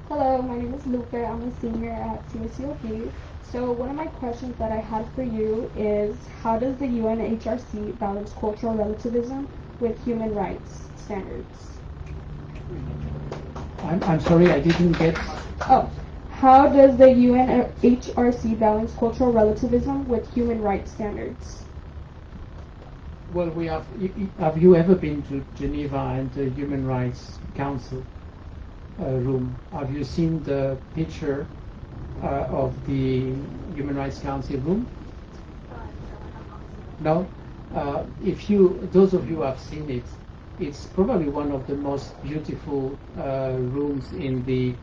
Hello, my name is Lupe. I'm a senior at CSULB. So one of my questions that I had for you is, how does the UNHRC balance cultural relativism with human rights standards? I'm sorry, I didn't get... Oh, how does the UNHRC balance cultural relativism with human rights standards? Well, we have you ever been to Geneva and the Human Rights Council room? Have you seen the picture of the Human Rights Council room? No? Those of you who have seen it, it's probably one of the most beautiful rooms in the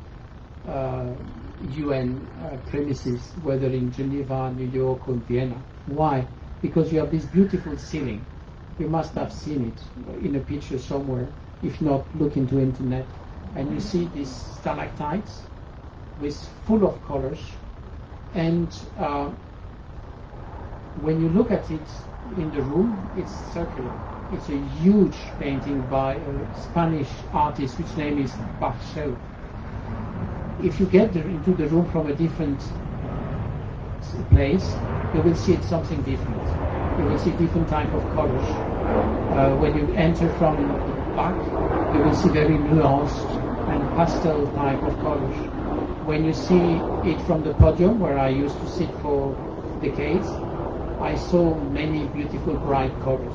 UN premises, whether in Geneva, New York, or Vienna. Why? Because you have this beautiful ceiling. You must have seen it in a picture somewhere. If not, look into internet. And you see these stalactites full of colors. And when you look at it in the room, it's circular. It's a huge painting by a Spanish artist, which name is Barcel. If you get into the room from a different place, you will see something different. You will see different type of colors. When you enter from the back, you will see very nuanced and pastel type of colors. When you see it from the podium, where I used to sit for decades, I saw many beautiful bright colors.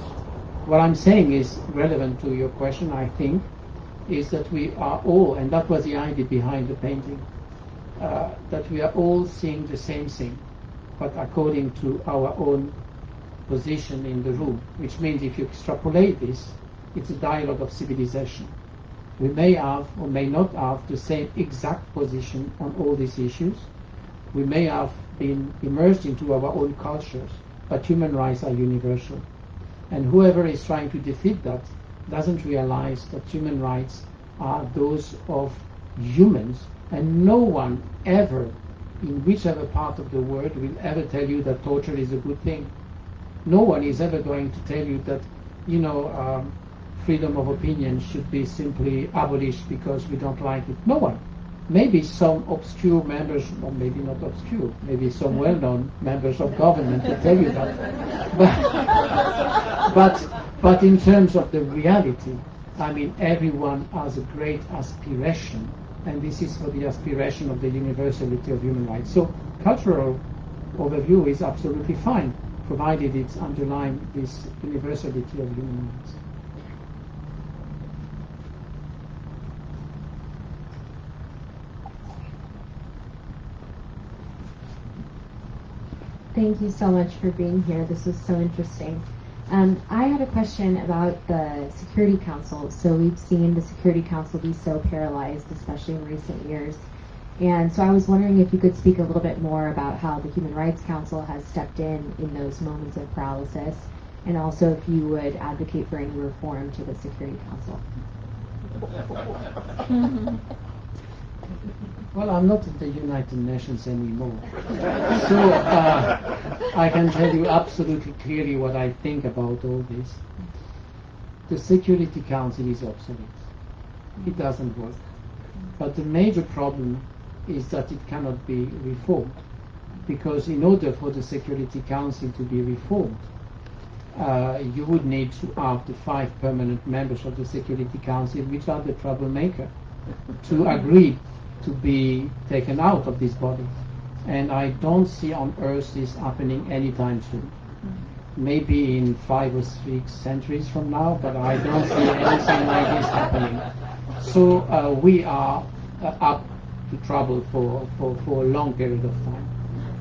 What I'm saying is relevant to your question, I think, is that we are all, and that was the idea behind the painting, that we are all seeing the same thing, but according to our own position in the room, which means if you extrapolate this, it's a dialogue of civilization. We may have or may not have the same exact position on all these issues. We may have been immersed into our own cultures, but human rights are universal. And whoever is trying to defeat that doesn't realize that human rights are those of humans, and no one ever, in whichever part of the world, will ever tell you that torture is a good thing. No one is ever going to tell you that, freedom of opinion should be simply abolished because we don't like it. No one. Maybe some obscure members, or maybe not obscure, maybe some well-known members of government will tell you that. But in terms of the reality, I mean, everyone has a great aspiration, and this is for the aspiration of the universality of human rights. So cultural overview is absolutely fine, provided it's underlying this universality of human rights. Thank you so much for being here. This was so interesting. I had a question about the Security Council. So we've seen the Security Council be so paralyzed, especially in recent years. And so I was wondering if you could speak a little bit more about how the Human Rights Council has stepped in those moments of paralysis, and also if you would advocate for any reform to the Security Council. Well, I'm not at the United Nations anymore. So I can tell you absolutely clearly what I think about all this. The Security Council is obsolete. It doesn't work. But the major problem is that it cannot be reformed. Because in order for the Security Council to be reformed, you would need to have the 5 permanent members of the Security Council, which are the troublemaker, to agree to be taken out of this body. And I don't see on earth this happening anytime soon. Maybe in 5 or 6 centuries from now, but I don't see anything like this happening. So we are up to trouble for a long period of time.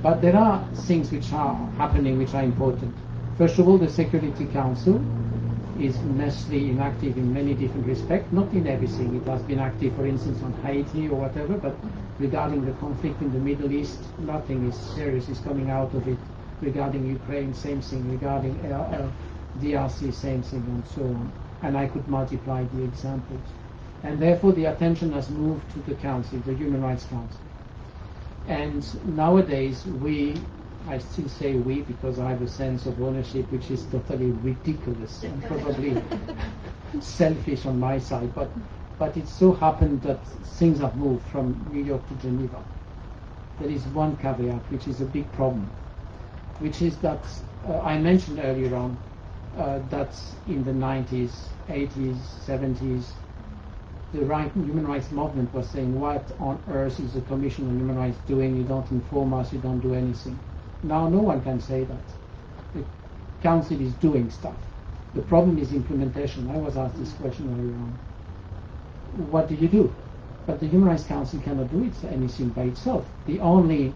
But there are things which are happening which are important. First of all, the Security Council is immensely inactive in many different respects, not in everything. It has been active, for instance, on Haiti or whatever, but regarding the conflict in the Middle East, nothing is serious is coming out of it. Regarding Ukraine, same thing. Regarding DRC, same thing, and so on. And I could multiply the examples. And therefore the attention has moved to the Council, the Human Rights Council. And nowadays I still say we because I have a sense of ownership which is totally ridiculous and probably selfish on my side, but it so happened that things have moved from New York to Geneva. There is one caveat which is a big problem, which is that I mentioned earlier on that in the 90s, 80s, 70s, the human rights movement was saying, what on earth is the Commission on Human Rights doing? You don't inform us, you don't do anything. Now no one can say that. The Council is doing stuff. The problem is implementation. I was asked this question earlier on. What do you do? But the Human Rights Council cannot do anything by itself. The only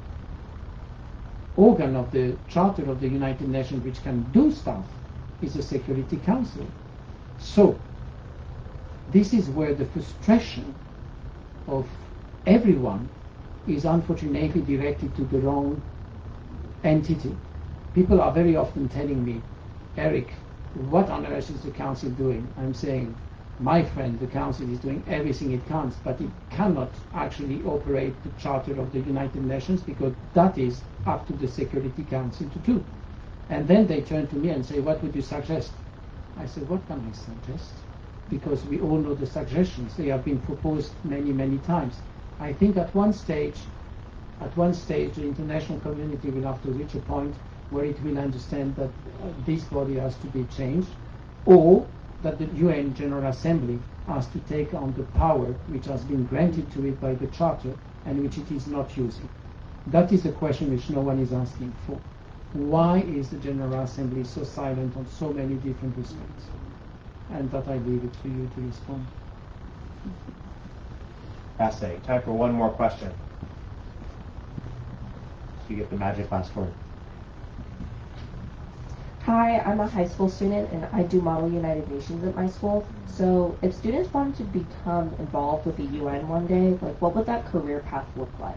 organ of the Charter of the United Nations which can do stuff is the Security Council. So, this is where the frustration of everyone is unfortunately directed to the wrong entity. People are very often telling me, Eric, what on earth is the Council doing? I'm saying, my friend, the Council is doing everything it can, but it cannot actually operate the Charter of the United Nations because that is up to the Security Council to do. And then they turn to me and say, what would you suggest? I said, what can I suggest? Because we all know the suggestions. They have been proposed many, many times. I think at one stage, the international community will have to reach a point where it will understand that this body has to be changed, or that the UN General Assembly has to take on the power which has been granted to it by the Charter and which it is not using. That is a question which no one is asking for. Why is the General Assembly so silent on so many different respects? And that I leave it to you to respond. Fascinating. Time for one more question. You get the magic last word. Hi, I'm a high school student and I do Model United Nations at my school. So if students wanted to become involved with the UN one day, like what would that career path look like?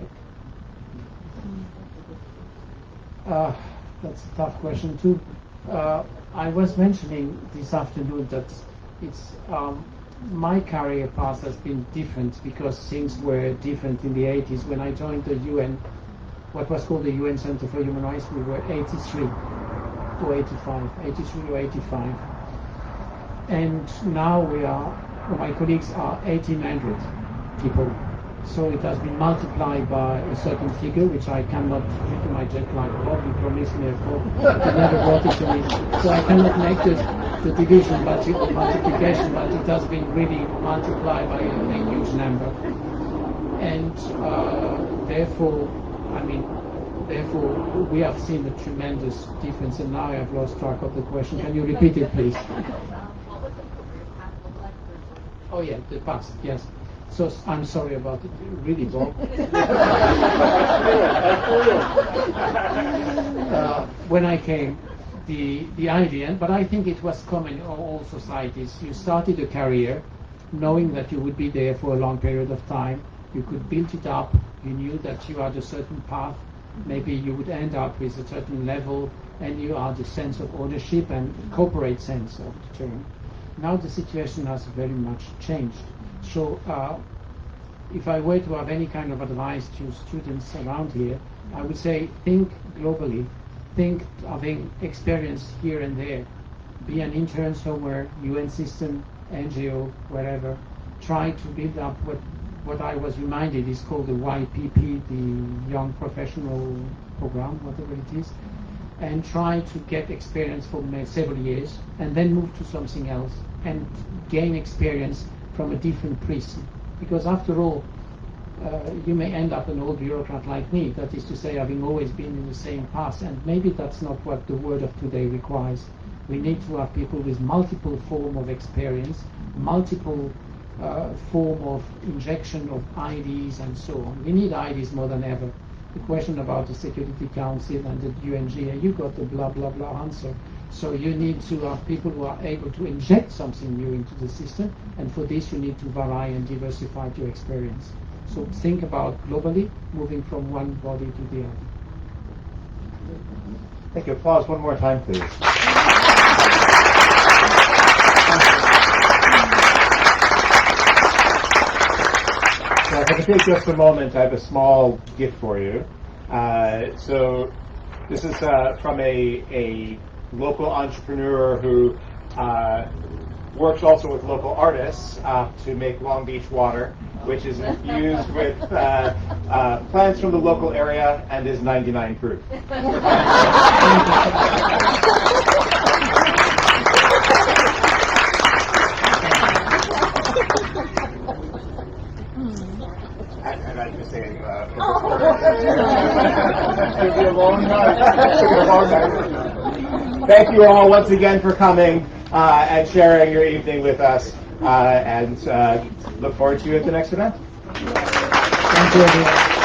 That's a tough question too. I was mentioning this afternoon that it's my career path has been different because things were different in the 80s. When I joined the UN, what was called the UN Center for Human Rights, we were 83 or 85. And now my colleagues are 1,800 people. So it has been multiplied by a certain figure, which I cannot, due to my jet lag, probably promised me a quote, but never brought it to me. So I cannot make the division, but the multiplication, but it has been really multiplied by a huge number. And therefore, we have seen a tremendous difference, and now I have lost track of the question. Can you repeat it, please? What would the career path look like for Oh yeah, the past, yes. So I'm sorry about it, really, Bob. When I came, the idea, but I think it was common in all societies. You started a career knowing that you would be there for a long period of time. You could build it up. You knew that you had a certain path. Maybe you would end up with a certain level, and you had a sense of ownership and corporate sense of the term. Now the situation has very much changed. So if I were to have any kind of advice to students around here, I would say think globally, think having experience here and there, be an intern somewhere, UN system, NGO, wherever, try to build up what I was reminded is called the YPP, the Young Professional Program, whatever it is, and try to get experience for several years and then move to something else and gain experience from a different prism. Because after all, you may end up an old bureaucrat like me, that is to say, having always been in the same path, and maybe that's not what the world of today requires. We need to have people with multiple form of experience, multiple form of injection of IDs and so on. We need IDs more than ever. The question about the Security Council and the UNGA, you got the blah, blah, blah answer. So you need to have people who are able to inject something new into the system, and for this you need to vary and diversify your experience. So think about globally, moving from one body to the other. Thank you. Applause one more time, please. to take just a moment. I have a small gift for you. So this is from a local entrepreneur who works also with local artists to make Long Beach water, which is infused with plants from the local area and is 99 proof. And I just say, it'll be a long night. Thank you all once again for coming and sharing your evening with us, and look forward to you at the next event. Thank you, everyone.